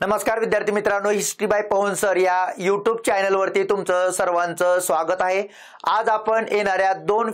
नमस्कार विद्यार्थी मित्रांनो, हिस्ट्री बाय पवन सर या यूट्यूब चॅनलवरती तुमचं सर्वांचं स्वागत आहे। आज आपण येणाऱ्या 2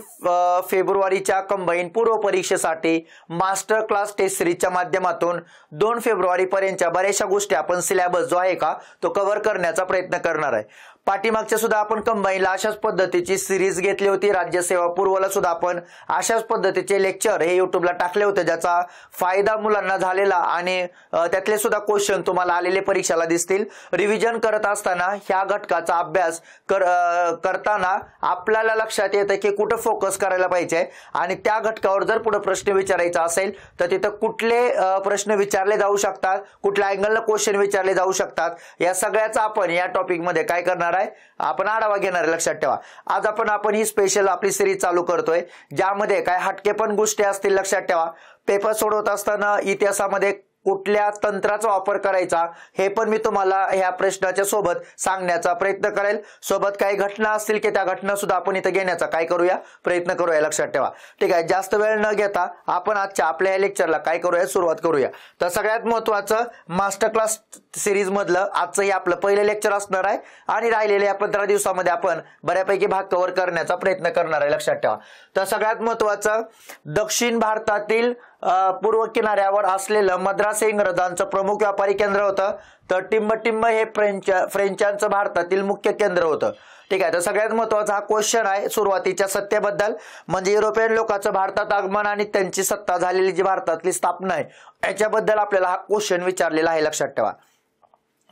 फेब्रुवारीच्या कंबाईन पूर्व परीक्षेसाठी मास्टर क्लास टेस्ट सिरीजच्या माध्यमातून 2 फेब्रुवारी पर्यंतच्या बऱ्याचशा गोष्टी आपण सिलेबस जो आहे का तो कव्हर करण्याचा प्रयत्न करणार आहे। पाठीमागच्या सुद्धा आपण कंबाईनला अशाच पद्धतीची सिरीज घेतली होती, राज्यसेवा पूर्वला सुद्धा आपण अशाच पद्धतीचे लेक्चर हे यूट्यूबला टाकले होते, ज्याचा फायदा मुलांना झालेला आणि त्यातले सुद्धा क्वेश्चन तुम्हाला आलेले परीक्षेला दिसतील। रिव्हिजन करत असताना ह्या घटकाचा अभ्यास करताना आपल्याला लक्षात येतं की कुठे फोकस करायला पाहिजे आणि त्या घटकावर जर पुढे प्रश्न विचारायचा असेल तर तिथे कुठले प्रश्न विचारले जाऊ शकतात, कुठल्या अँगलला क्वेश्चन विचारले जाऊ शकतात, या सगळ्याचा आपण या टॉपिक मध्ये काय करणार आहे, आपण आढावा घेणार आहे। लक्षात ठेवा, आज आपण ही स्पेशल आपली सिरीज चालू करतोय, ज्यामध्ये काय हटके पण गोष्टी असतील। लक्षात ठेवा, पेपर सोडवत असताना इतिहासामध्ये कुठल्या तंत्राचा वापर करायचा हे पण मी तुम्हाला ह्या प्रश्नाच्या सोबत सांगण्याचा प्रयत्न करेल। सोबत काही घटना असतील की त्या घटना सुद्धा आपण इथे घेण्याचा काय करूया, प्रयत्न करूया। लक्षात ठेवा, ठीक आहे। जास्त वेळ न घेता आपण आजच्या आपल्या या लेक्चरला काय करूया, सुरुवात करूया। तर सगळ्यात महत्त्वाचं मास्टर क्लास सिरीज मधलं आजचं हे आपलं पहिलं लेक्चर असणार आहे आणि राहिलेल्या 15 दिवसामध्ये आपण बऱ्यापैकी भाग कव्हर करण्याचा प्रयत्न करणार आहे। लक्षात ठेवा, तर सगळ्यात महत्त्वाचं दक्षिण भारतातील पूर्व किनाऱ्यावर असलेलं मद्रास हे इंग्रजांचं प्रमुख व्यापारी केंद्र होतं। तर टिंबटिंब हे फ्रेंचांचं भारतातील मुख्य केंद्र होतं। ठीक आहे, तर सगळ्यात महत्त्वाचा हा क्वेश्चन आहे सुरुवातीच्या सत्तेबद्दल, म्हणजे युरोपियन लोकांचं भारतात आगमन आणि त्यांची सत्ता झालेली जी भारतातली स्थापना आहे याच्याबद्दल आपल्याला हा क्वेश्चन विचारलेला आहे। लक्षात ठेवा,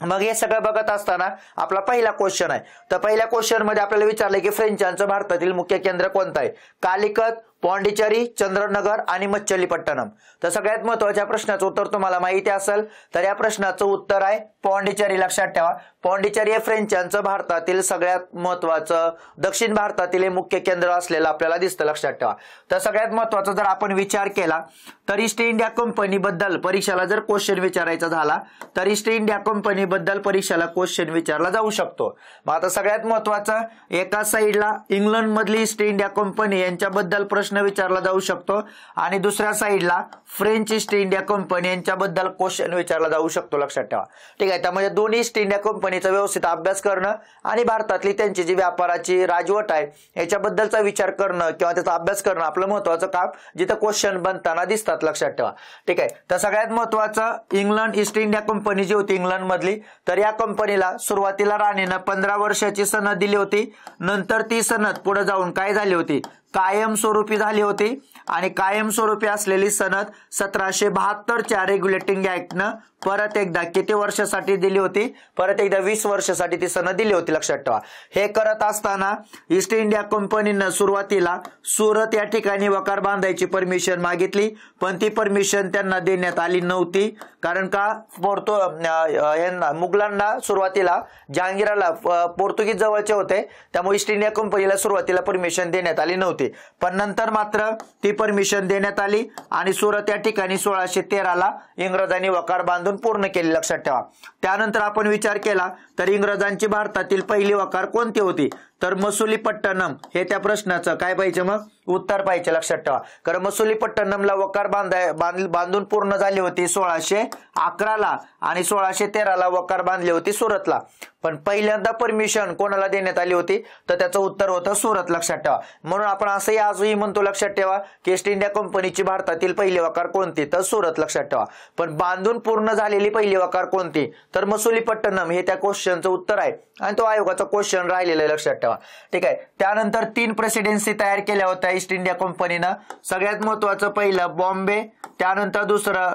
मग हे सगळं बघत असताना आपला पहिला क्वेश्चन आहे। तर पहिल्या क्वेश्चन मध्ये आपल्याला विचारले की फ्रेंचांचं भारतातील मुख्य केंद्र कोणतं आहे, कालिकत, पॉंडिचेरी, चंद्रनगर आणि मच्छलीपट्टणम। तर सगळ्यात महत्त्वाच्या प्रश्नाचं उत्तर तुम्हाला माहिती असेल तर या प्रश्नाचं उत्तर आहे पॉंडिचेरी। लक्षात ठेवा, पॉंडिचेरी हे फ्रेंचांचं भारतातील सगळ्यात महत्त्वाचं दक्षिण भारतातील मुख्य केंद्र असलेलं आपल्याला दिसतं। लक्षात ठेवा, तर सगळ्यात महत्त्वाचा जर आपण विचार केला तर ईस्ट इंडिया कंपनी बद्दल परीक्षेला जर क्वेश्चन विचारायचा झाला तर ईस्ट इंडिया कंपनी बद्दल परीक्षेला क्वेश्चन विचारला जाऊ शकतो। मग आता सगळ्यात महत्त्वाचं एका साइडला इंग्लंड मधली ईस्ट इंडिया कंपनी यांच्याबद्दल प्रश्न विचारला जाऊ शकतो आणि दुसऱ्या साइडला फ्रेंच ईस्ट इंडिया कंपनी यांच्याबद्दल क्वेश्चन विचारला जाऊ शकतो। लक्षात ठेवा, ठीक आहे। त्यामुळे दोन्ही ईस्ट इंडिया कंपनीचा व्यवस्थित अभ्यास करणं आणि भारतातली त्यांची जी व्यापाराची राजवट आहे याच्याबद्दलचा विचार करणं किंवा त्याचा अभ्यास करणं आपलं महत्त्वाचं काम जिथे क्वेश्चन बनताना दिसतात। लक्षात ठेवा, ठीक आहे। तर सगळ्यात महत्त्वाचं इंग्लंड ईस्ट इंडिया कंपनी जी होती इंग्लंड मधली, तर या कंपनीला सुरुवातीला राणीनं 15 वर्षाची सनद दिली होती, नंतर ती सनद पुढे जाऊन काय झाली होती, कायमस्वरूपी झाली होती आणि कायमस्वरूपी असलेली सनद 1772च्या रेग्युलेटिंग ऍक्टनं परत एकदा किती वर्षासाठी दिली होती, परत एकदा 20 वर्षासाठी ती सनद दिली होती। लक्षात ठेवा, हे करत असताना ईस्ट इंडिया कंपनीनं सुरुवातीला सुरत या ठिकाणी वकार बांधायची परमिशन मागितली, पण ती परमिशन त्यांना देण्यात आली नव्हती, कारण का मुघलांना सुरुवातीला जहांगीरला पोर्तुगीज जवळचे होते, त्यामुळे ईस्ट इंडिया कंपनीला सुरुवातीला परमिशन देण्यात आली नव्हती, पण नंतर मात्र ती परमिशन देण्यात आली आणि सुरत या ठिकाणी 1613ला इंग्रजांनी वकार बांधून पूर्ण केली। लक्षात ठेवा, त्यानंतर आपण विचार केला तर इंग्रजांची भारतातील पहिली वकार कोणती होती, तर मसूलीपट्टणम हे त्या प्रश्नाचं काय पाहिजे, मग उत्तर पाहिजे। लक्षात ठेवा, कारण मसूलीपट्टणमला वकार बांधून पूर्ण झाली होती 1611ला आणि 1613ला वकार बांधली होती सुरतला, पण पहिल्यांदा परमिशन कोणाला देण्यात आली होती, तर त्याचं उत्तर होतं सुरत। लक्षात ठेवा, म्हणून आपण असंही आजही म्हणतो लक्षात ठेवा की ईस्ट इंडिया कंपनीची भारतातील पहिली वकार कोणती, तर सुरत। लक्षात ठेवा, पण बांधून पूर्ण झालेली पहिली वकार कोणती, तर मसूलीपट्टणम हे त्या क्वेश्चनचं उत्तर आहे आणि तो आयोगाचा क्वेश्चन राहिलेला आहे। लक्षात ठेवा, ठीक आहे। त्यानंतर 3 प्रेसिडेन्सी तयार केल्या होत्या ईस्ट इंडिया कंपनीनं। सगळ्यात महत्त्वाचं पहिलं बॉम्बे, त्यानंतर दुसरं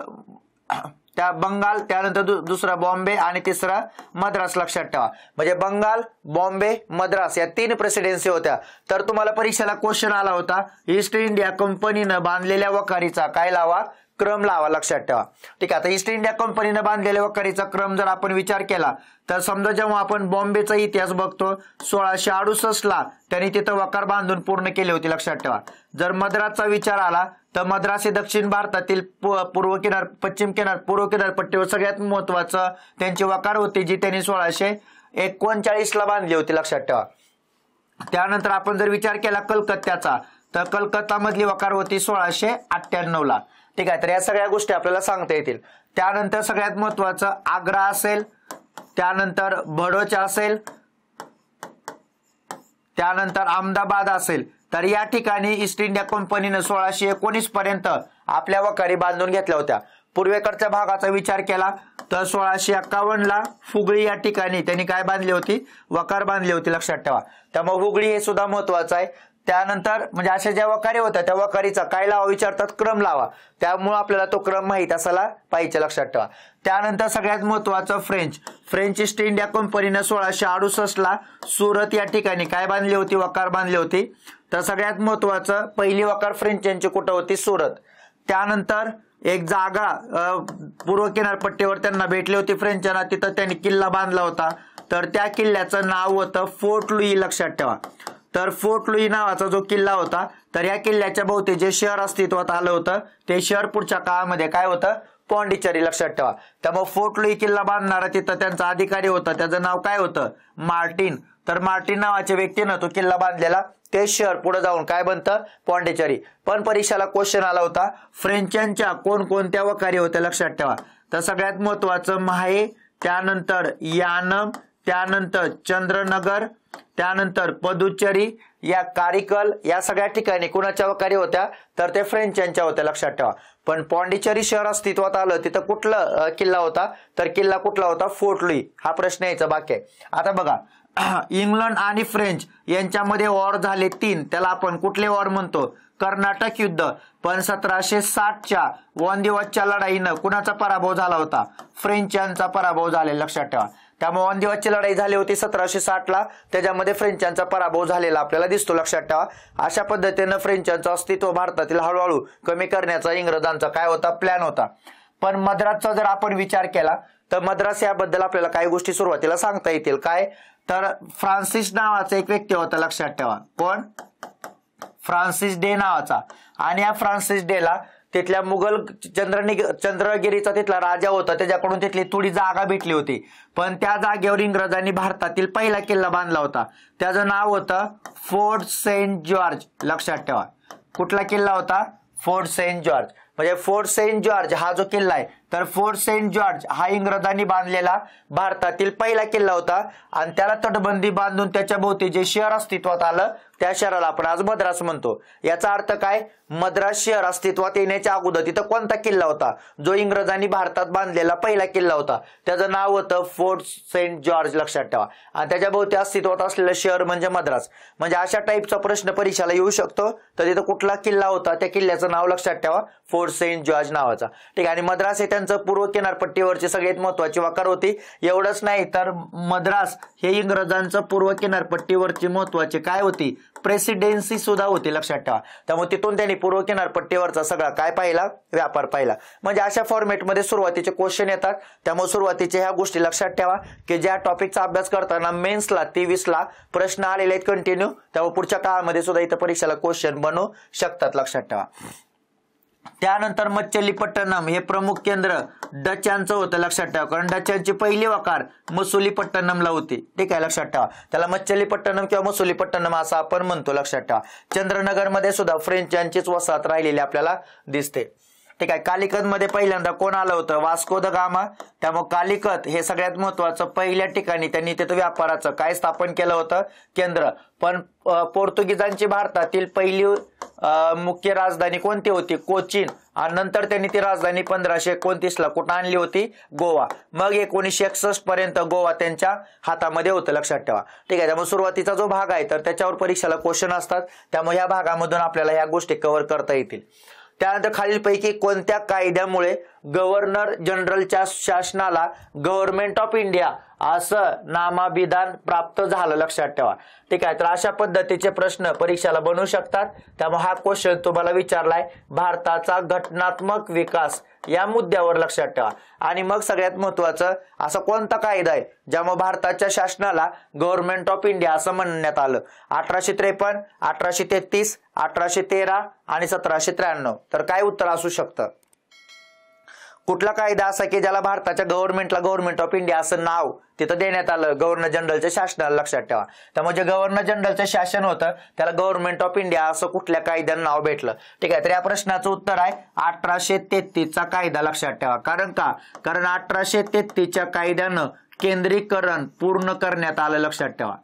बंगाल, त्यानंतर दुसरा बॉम्बे आणि तिसरा मद्रास। लक्षात ठेवा, म्हणजे बंगाल, बॉम्बे, मद्रास या 3 प्रेसिडेन्सी होत्या। तर तुम्हाला परीक्षेला क्वेश्चन आला होता ईस्ट इंडिया कंपनीनं बांधलेल्या वकारीचा काय लावा, क्रम लावा। लक्षात ठेवा, ठीक आहे। आता ईस्ट इंडिया कंपनीनं बांधलेल्या वकारीचा क्रम जर आपण विचार केला तर समजा जेव्हा आपण बॉम्बेचा इतिहास बघतो 1668ला त्यांनी तिथं वकार बांधून पूर्ण केली होती। लक्षात ठेवा, जर मद्रासचा विचार आला तर मद्रास हे दक्षिण भारतातील पूर्व किनारपट्टीवर सगळ्यात महत्त्वाचं त्यांची वकार होती जी त्यांनी 1639ला बांधली होती। लक्षात ठेवा, त्यानंतर आपण जर विचार केला कलकत्त्याचा तर कलकत्ता मधली वकार होती 1698ला। ठीक आहे, तर या सगळ्या गोष्टी आपल्याला सांगता येतील. त्यानंतर सगळ्यात महत्वाचं आग्रा असेल, त्यानंतर बडोच असेल, त्यानंतर अहमदाबाद असेल. तर या ठिकाणी ईस्ट इंडिया कंपनीनं 1619 पर्यंत आपल्या वखारी बांधून घेतल्या होत्या. पूर्वेकडच्या भागाचा विचार केला तर 1651ला हुगळी या ठिकाणी त्यांनी काय बांधली होती, वखार बांधली होती, लक्षात ठेवा. त्यामुळे हुगळी हे सुद्धा महत्वाचं आहे. त्यानंतर म्हणजे अशा ज्या वखारी होत्या त्या वखारीचा काय लावा विचारतात, क्रम लावा. त्यामुळे आपल्याला तो क्रम माहित असायला पाहिजे, लक्षात ठेवा. त्यानंतर सगळ्यात महत्वाचं फ्रेंच ईस्ट इंडिया कंपनीनं 1668ला सुरत या ठिकाणी काय बांधली होती, वखार बांधली होती. तर सगळ्यात महत्वाचं पहिली वखार फ्रेंचांची कुठं होती, सुरत. त्यानंतर एक जागा पूर्व किनारपट्टीवर त्यांना भेटली होती फ्रेंचांना, तिथं त्यांनी किल्ला बांधला होता. तर त्या किल्ल्याचं नाव होतं फोर्ट लुई, लक्षात ठेवा. तर फोर्ट लुई नावाचा जो किल्ला होता, तर या किल्ल्याच्या भोवती जे शहर अस्तित्वात आलं होतं ते शहर पुढच्या काळामध्ये काय होतं, पॉंडिचेरी, लक्षात ठेवा. त्यामुळे फोर्ट लुई किल्ला बांधणारा तिथं त्यांचा अधिकारी होता, त्याचं नाव काय होतं, मार्टिन. तर मार्टिन नावाच्या व्यक्तीनं तो किल्ला बांधलेला, ते शहर पुढे जाऊन काय बनतं, पॉंडिचेरी. पण परीक्षेला क्वेश्चन आला होता फ्रेंचांच्या कोणकोणत्या वखारी होत्या, लक्षात ठेवा. तर सगळ्यात महत्वाचं माहे, त्यानंतर यानम, त्यानंतर चंद्रनगर, त्यानंतर पदुचेरी, या कारिकल, या सगळ्या ठिकाणी कुणाच्या वखारी होत्या, तर ते फ्रेंचांच्या होत्या, लक्षात ठेवा. पण पॉंडिचेरी शहर अस्तित्वात आलं तिथं कुठला किल्ला होता, तर किल्ला कुठला होता, फोर्ट लुई. हा प्रश्न यायचा बाकी आहे. आता बघा, इंग्लंड आणि फ्रेंच यांच्यामध्ये वॉर झाले 3, त्याला आपण कुठले वॉर म्हणतो, कर्नाटक युद्ध. पण 1760च्या वांदिवतच्या लढाईनं कुणाचा पराभव झाला होता, फ्रेंचांचा पराभव झाले, लक्षात ठेवा. त्यामुळे वांदिवतची लढाई झाली होती 1760ला, त्याच्यामध्ये फ्रेंचांचा पराभव झालेला आपल्याला दिसतो, लक्षात ठेवा. अशा पद्धतीनं फ्रेंचांचं अस्तित्व भारतातील हळूहळू कमी करण्याचा इंग्रजांचा काय होता, प्लॅन होता. पण मद्रासचा जर आपण विचार केला तर मद्रास याबद्दल आपल्याला काही गोष्टी सुरुवातीला सांगता येतील. काय, तर फ्रान्सिस नावाचा एक व्यक्ती होता, लक्षात ठेवा. कोण, फ्रान्सिस डे नावाचा. आणि या फ्रान्सिस डेला तिथल्या मुघल चंद्रगिरीचा तिथला राजा होता, त्याच्याकडून तिथली थोडी जागा भेटली होती. पण त्या जागेवर इंग्रजांनी भारतातील पहिला किल्ला बांधला होता, त्याचं नाव होतं फोर्ट सेंट जॉर्ज, लक्षात ठेवा. कुठला किल्ला होता, फोर्ट सेंट जॉर्ज. म्हणजे फोर्ट सेंट जॉर्ज हा जो किल्ला आहे, तर फोर्ट सेंट जॉर्ज हा इंग्रजांनी बांधलेला भारतातील पहिला किल्ला होता. आणि त्याला तटबंदी बांधून त्याच्या भोवती जे शहर अस्तित्वात आलं त्या शहराला आपण आज मद्रास म्हणतो. याचा अर्थ काय, मद्रास शहर अस्तित्वात येण्याच्या अगोदर तिथं कोणता किल्ला होता, जो इंग्रजांनी भारतात बांधलेला पहिला किल्ला होता, त्याचं नाव होतं फोर्ट सेंट जॉर्ज, लक्षात ठेवा. आणि त्याच्या भोवती अस्तित्वात असलेलं शहर म्हणजे मद्रास. म्हणजे अशा टाईपचा प्रश्न परीक्षेला येऊ शकतो. तर तिथं कुठला किल्ला होता, त्या किल्ल्याचं नाव लक्षात ठेवा, फोर्ट सेंट जॉर्ज नावाचा. ठीक आहे. आणि मद्रास हे त्यांचं पूर्व किनारपट्टीवरची सगळ्यात महत्वाची वखार होती. एवढंच नाही तर मद्रास हे इंग्रजांचं पूर्व किनारपट्टीवरची महत्वाची काय होती, प्रेसिडेन्सी सुद्धा होती, लक्षात ठेवा. त्यामुळे तिथून त्यांनी पूर्व किनारपट्टीवरचा सगळा काय पाहिला, व्यापार पाहिला. म्हणजे अशा फॉर्मॅटमध्ये सुरुवातीचे क्वेश्चन येतात. त्यामुळे सुरुवातीचे ह्या गोष्टी लक्षात ठेवा की ज्या टॉपिकचा अभ्यास करताना मेन्सला 23ला प्रश्न आलेले आहेत कंटिन्यू, त्यामुळे पुढच्या काळामध्ये सुद्धा इथं परीक्षेला क्वेश्चन बनवू शकतात, लक्षात ठेवा. त्यानंतर मच्छलीपट्टणम हे प्रमुख केंद्र डचांचं होतं, लक्षात ठेवा. कारण डचांची पहिली वखार मसुलीपट्टणमला होती. ठीक आहे, लक्षात ठेवा. त्याला मच्छलीपट्टणम किंवा मसुलीपट्टणम असं आपण म्हणतो, लक्षात ठेवा. चंद्रनगरमध्ये सुद्धा फ्रेंचांचीच वसाहत राहिलेली आपल्याला दिसते. ठीक आहे. कालिकत मध्ये पहिल्यांदा कोण आलं होतं, वास्को द गामा. त्यामुळे कालिकत हे सगळ्यात महत्वाचं पहिल्या ठिकाणी त्यांनी तिथं व्यापाराचं काय स्थापन केलं होतं, केंद्र. पण पोर्तुगीजांची भारतातील पहिली मुख्य राजधानी कोणती होती, कोचीन. आणि नंतर त्यांनी ती राजधानी 1529ला कुठं आणली होती, गोवा. मग 1961 पर्यंत गोवा त्यांच्या हातामध्ये होतं, लक्षात ठेवा. ठीक आहे. त्यामुळे सुरुवातीचा जो भाग आहे तर त्याच्यावर परीक्षेला क्वेश्चन असतात. त्यामुळे या भागामधून आपल्याला ह्या गोष्टी कव्हर करता येतील. त्यानंतर खालीलपैकी कोणत्या कायद्यामुळे गव्हर्नर जनरलच्या शासनाला गव्हर्नमेंट ऑफ इंडिया असं नामाभिधान प्राप्त झालं, लक्षात ठेवा. ठीक आहे. तर अशा पद्धतीचे प्रश्न परीक्षेला बनवू शकतात. त्यामुळे हा क्वेश्चन तुम्हाला विचारलाय भारताचा घटनात्मक विकास या मुद्द्यावर, लक्षात ठेवा. आणि मग सगळ्यात महत्वाचं असा कोणता कायदा आहे ज्यामुळे भारताच्या शासनाला गव्हर्नमेंट ऑफ इंडिया असं म्हणण्यात आलं, 1853, 1833, 1813 आणि 1793. तर काय उत्तर असू शकतं, कुठला कायदा असा की ज्याला भारताच्या गव्हर्नमेंटला गव्हर्नमेंट ऑफ इंडिया असं नाव तिथं देण्यात आलं गव्हर्नर जनरलच्या शासनाला, लक्षात ठेवा. त्यामुळे जे गव्हर्नर जनरलचं शासन होतं त्याला गव्हर्नमेंट ऑफ इंडिया असं कुठल्या कायद्यानं नाव भेटलं. ठीक आहे, तर या प्रश्नाचं उत्तर आहे 1833चा कायदा, लक्षात ठेवा. कारण 1833च्या कायद्यानं केंद्रीकरण पूर्ण करण्यात आलं, लक्षात ठेवा.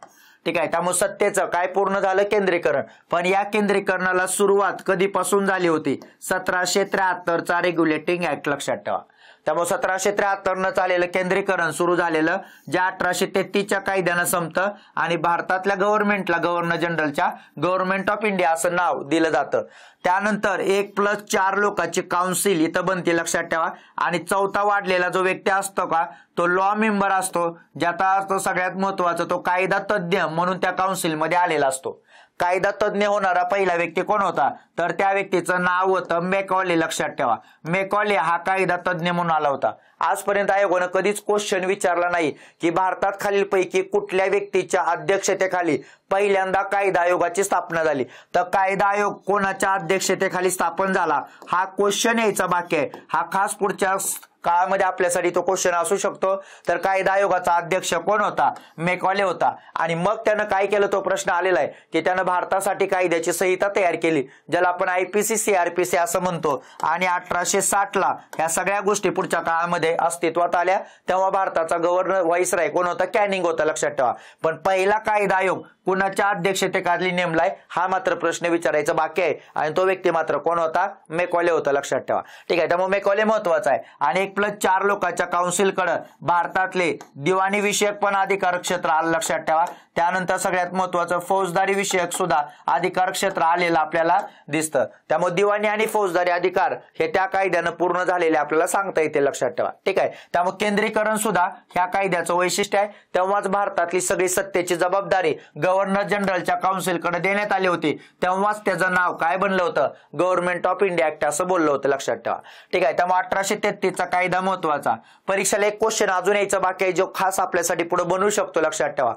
ठीक आहे, त्यामुळे सत्तेचं काय पूर्ण झालं, केंद्रीकरण. पण या केंद्रीकरणाला सुरुवात कधीपासून झाली होती, 1773चा रेग्युलेटिंग ऍक्ट, लक्षात ठेवा. त्यामुळे 1773 चालेलं केंद्रीकरण सुरू झालेलं, ज्या 1833च्या कायद्यानं संपतं आणि भारतातल्या गव्हर्नमेंटला गव्हर्नर जनरलच्या गव्हर्नमेंट ऑफ इंडिया असं नाव दिलं जातं. त्यानंतर 1+4 लोकांची काउन्सिल इथं बनते, लक्षात ठेवा. आणि चौथा वाढलेला जो व्यक्ती असतो का तो लॉ मेंबर असतो, ज्याचा अर्थ सगळ्यात महत्वाचा तो कायदा तज्ज्ञ म्हणून त्या काउन्सिलमध्ये आलेला असतो. कायदा तज्ज्ञ होणारा पहिला व्यक्ती कोण होता, तर त्या व्यक्तीचं नाव होतं मेकॉले, लक्षात ठेवा. मेकॉले हा कायदा तज्ज्ञ म्हणून आला होता. आजपर्यंत आयोगानं कधीच क्वेश्चन विचारला नाही की भारतात खालीलपैकी कुठल्या व्यक्तीच्या अध्यक्षतेखाली पहिल्यांदा कायदा आयोगाची स्थापना झाली. तर कायदा आयोग कोणाच्या अध्यक्षतेखाली स्थापन झाला हा क्वेश्चन यायचा बाकी आहे. हा खास पुढच्या काळामध्ये आपल्यासाठी तो क्वेश्चन असू शकतो. तर कायदा आयोगाचा अध्यक्ष कोण होता, मेकॉले होता. आणि मग त्यानं काय केलं, तो प्रश्न आलेला आहे की त्यानं भारतासाठी कायद्याची संहिता तयार केली, ज्याला आपण IPC CRPC असं म्हणतो. आणि 1860ला ह्या सगळ्या गोष्टी पुढच्या काळामध्ये अस्तित्वात आल्या. तेव्हा भारताचा गव्हर्नर व्हाईसराय कोण होता, कॅनिंग होता, लक्षात ठेवा. पण पहिला कायदा आयोग कुणाच्या अध्यक्षतेखाली नेमलाय हा मात्र प्रश्न विचारायचा बाकी आहे. आणि तो व्यक्ती मात्र कोण होता, मेकॉले होता, लक्षात ठेवा. ठीक आहे, त्यामुळे मेकॉले महत्वाचा आहे. आणि 1+4 लोकांच्या काउन्सिलकडे भारतातले दिवाणी विषयक पण अधिकार क्षेत्र आलं, लक्षात ठेवा. त्यानंतर सगळ्यात महत्वाचं फौजदारी विषयक सुद्धा अधिकार क्षेत्र आलेलं आपल्याला दिसतं. त्यामुळे दिवाणी आणि फौजदारी अधिकार हे त्या कायद्यानं पूर्ण झालेले आपल्याला सांगता येते, लक्षात ठेवा. ठीक आहे, त्यामुळे केंद्रीकरण सुद्धा ह्या कायद्याचं वैशिष्ट्य आहे. तेव्हाच भारतातली सगळी सत्तेची जबाबदारी गव्हर्नर जनरलच्या काउन्सिलकडे देण्यात आली होती. तेव्हाच त्याचं नाव काय बनलं होतं, गव्हर्नमेंट ऑफ इंडिया ऍक्ट असं बोललं होतं, लक्षात ठेवा. ठीक आहे, त्यामुळे 1833चा कायदा महत्वाचा. परीक्षेला एक क्वेश्चन अजून यायचा बाकी आहे जो खास आपल्यासाठी पुढे बनवू शकतो, लक्षात ठेवा.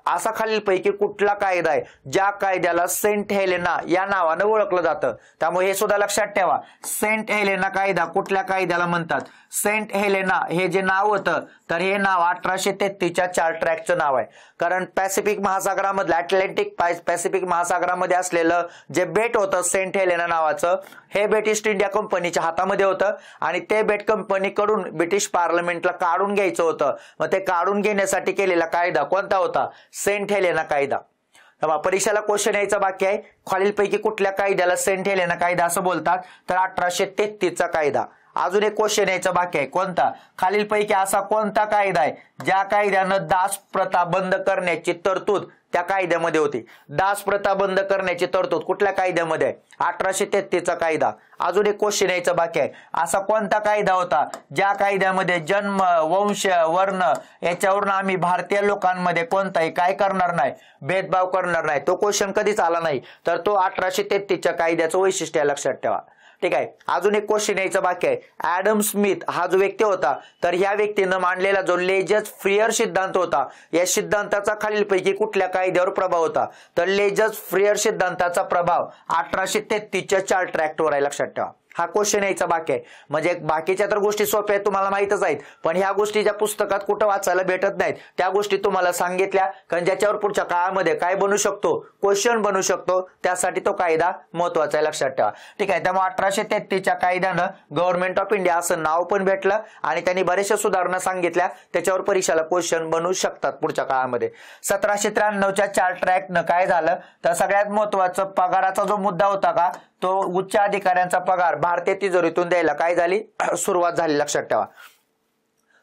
असा खालीलपैकी कुठला कायदा आहे ज्या कायद्याला सेंट हेलेना या नावानं ओळखलं जातं. त्यामुळे हे सुद्धा लक्षात ठेवा. सेंट हेलेना कायदा कुठल्या कायद्याला म्हणतात, सेंट हेलेना हे जे नाव होतं तर हे नाव 1833च्या चार्टर ऍक्टचं नाव आहे. कारण पॅसिफिक महासागरामधलं अटलांटिक पॅसिफिक महासागरामध्ये असलेलं जे बेट होतं सेंट हेलेना नावाचं, हे बेट ईस्ट इंडिया कंपनीच्या हातामध्ये होतं आणि ते बेट कंपनीकडून ब्रिटिश पार्लमेंटला काढून घ्यायचं होतं. मग ते काढून घेण्यासाठी केलेला कायदा कोणता होता, सेंट हेलेना कायदा. परीक्षेला क्वेश्चन यायचा बाकी आहे, खालीलपैकी कुठल्या कायद्याला सेंट हेलेना कायदा असं बोलतात, तर 1833चा कायदा. अजून एक क्वेश्चन यायचा बाकी आहे, कोणता, खालीलपैकी असा कोणता कायदा आहे ज्या कायद्यानं दास प्रथा बंद करण्याची तरतूद त्या कायद्यामध्ये होती. दास प्रथा बंद करण्याची तरतूद कुठल्या कायद्यामध्ये आहे, 1833चा कायदा. अजून एक क्वेश्चन यायचा बाकी आहे, असा कोणता कायदा होता ज्या कायद्यामध्ये जन्म, वंश, वर्ण याच्यावरून आम्ही भारतीय लोकांमध्ये कोणताही काय करणार नाही, भेदभाव करणार नाही. तो क्वेश्चन कधीच आला नाही, तर तो 1833च्या कायद्याचं वैशिष्ट्य आहे, लक्षात ठेवा. ठीक आहे, अजून एक क्वेश्चन यायचा बाकी आहे. ऍडम स्मिथ हा जो व्यक्ती होता तर ह्या व्यक्तीनं मांडलेला जो लेजस फ्रियर सिद्धांत होता, या सिद्धांताचा खालीलपैकी कुठल्या कायद्यावर प्रभाव होता, तर लेजस फ्रियर सिद्धांताचा प्रभाव 1833च्या चार्टर ऍक्टवर आहे, लक्षात ठेवा. हा क्वेश्चन यायचा बाकी आहे. म्हणजे बाकीच्या तर गोष्टी सोप्या आहेत, तुम्हाला माहितच आहेत, पण ह्या गोष्टी ज्या पुस्तकात कुठं वाचायला भेटत नाहीत त्या गोष्टी तुम्हाला सांगितल्या, कारण ज्याच्यावर पुढच्या काळामध्ये काय बनू शकतो, क्वेश्चन बनू शकतो, त्यासाठी तो कायदा महत्वाचा आहे, लक्षात ठेवा. ठीक आहे, त्यामुळे 1833च्या कायद्यानं गव्हर्नमेंट ऑफ इंडिया असं नाव पण भेटलं आणि त्यांनी बऱ्याचशा सुधारणा सांगितल्या, त्याच्यावर परीक्षेला क्वेश्चन बनू शकतात पुढच्या काळामध्ये. 1793च्या चार्टर ऍक्टनं काय झालं, तर सगळ्यात महत्वाचं पगाराचा जो मुद्दा होता का, तो उच्च अधिकाऱ्यांचा पगार भारतीय तिजोरीतून द्यायला काय झाली, सुरुवात झाली, लक्षात ठेवा.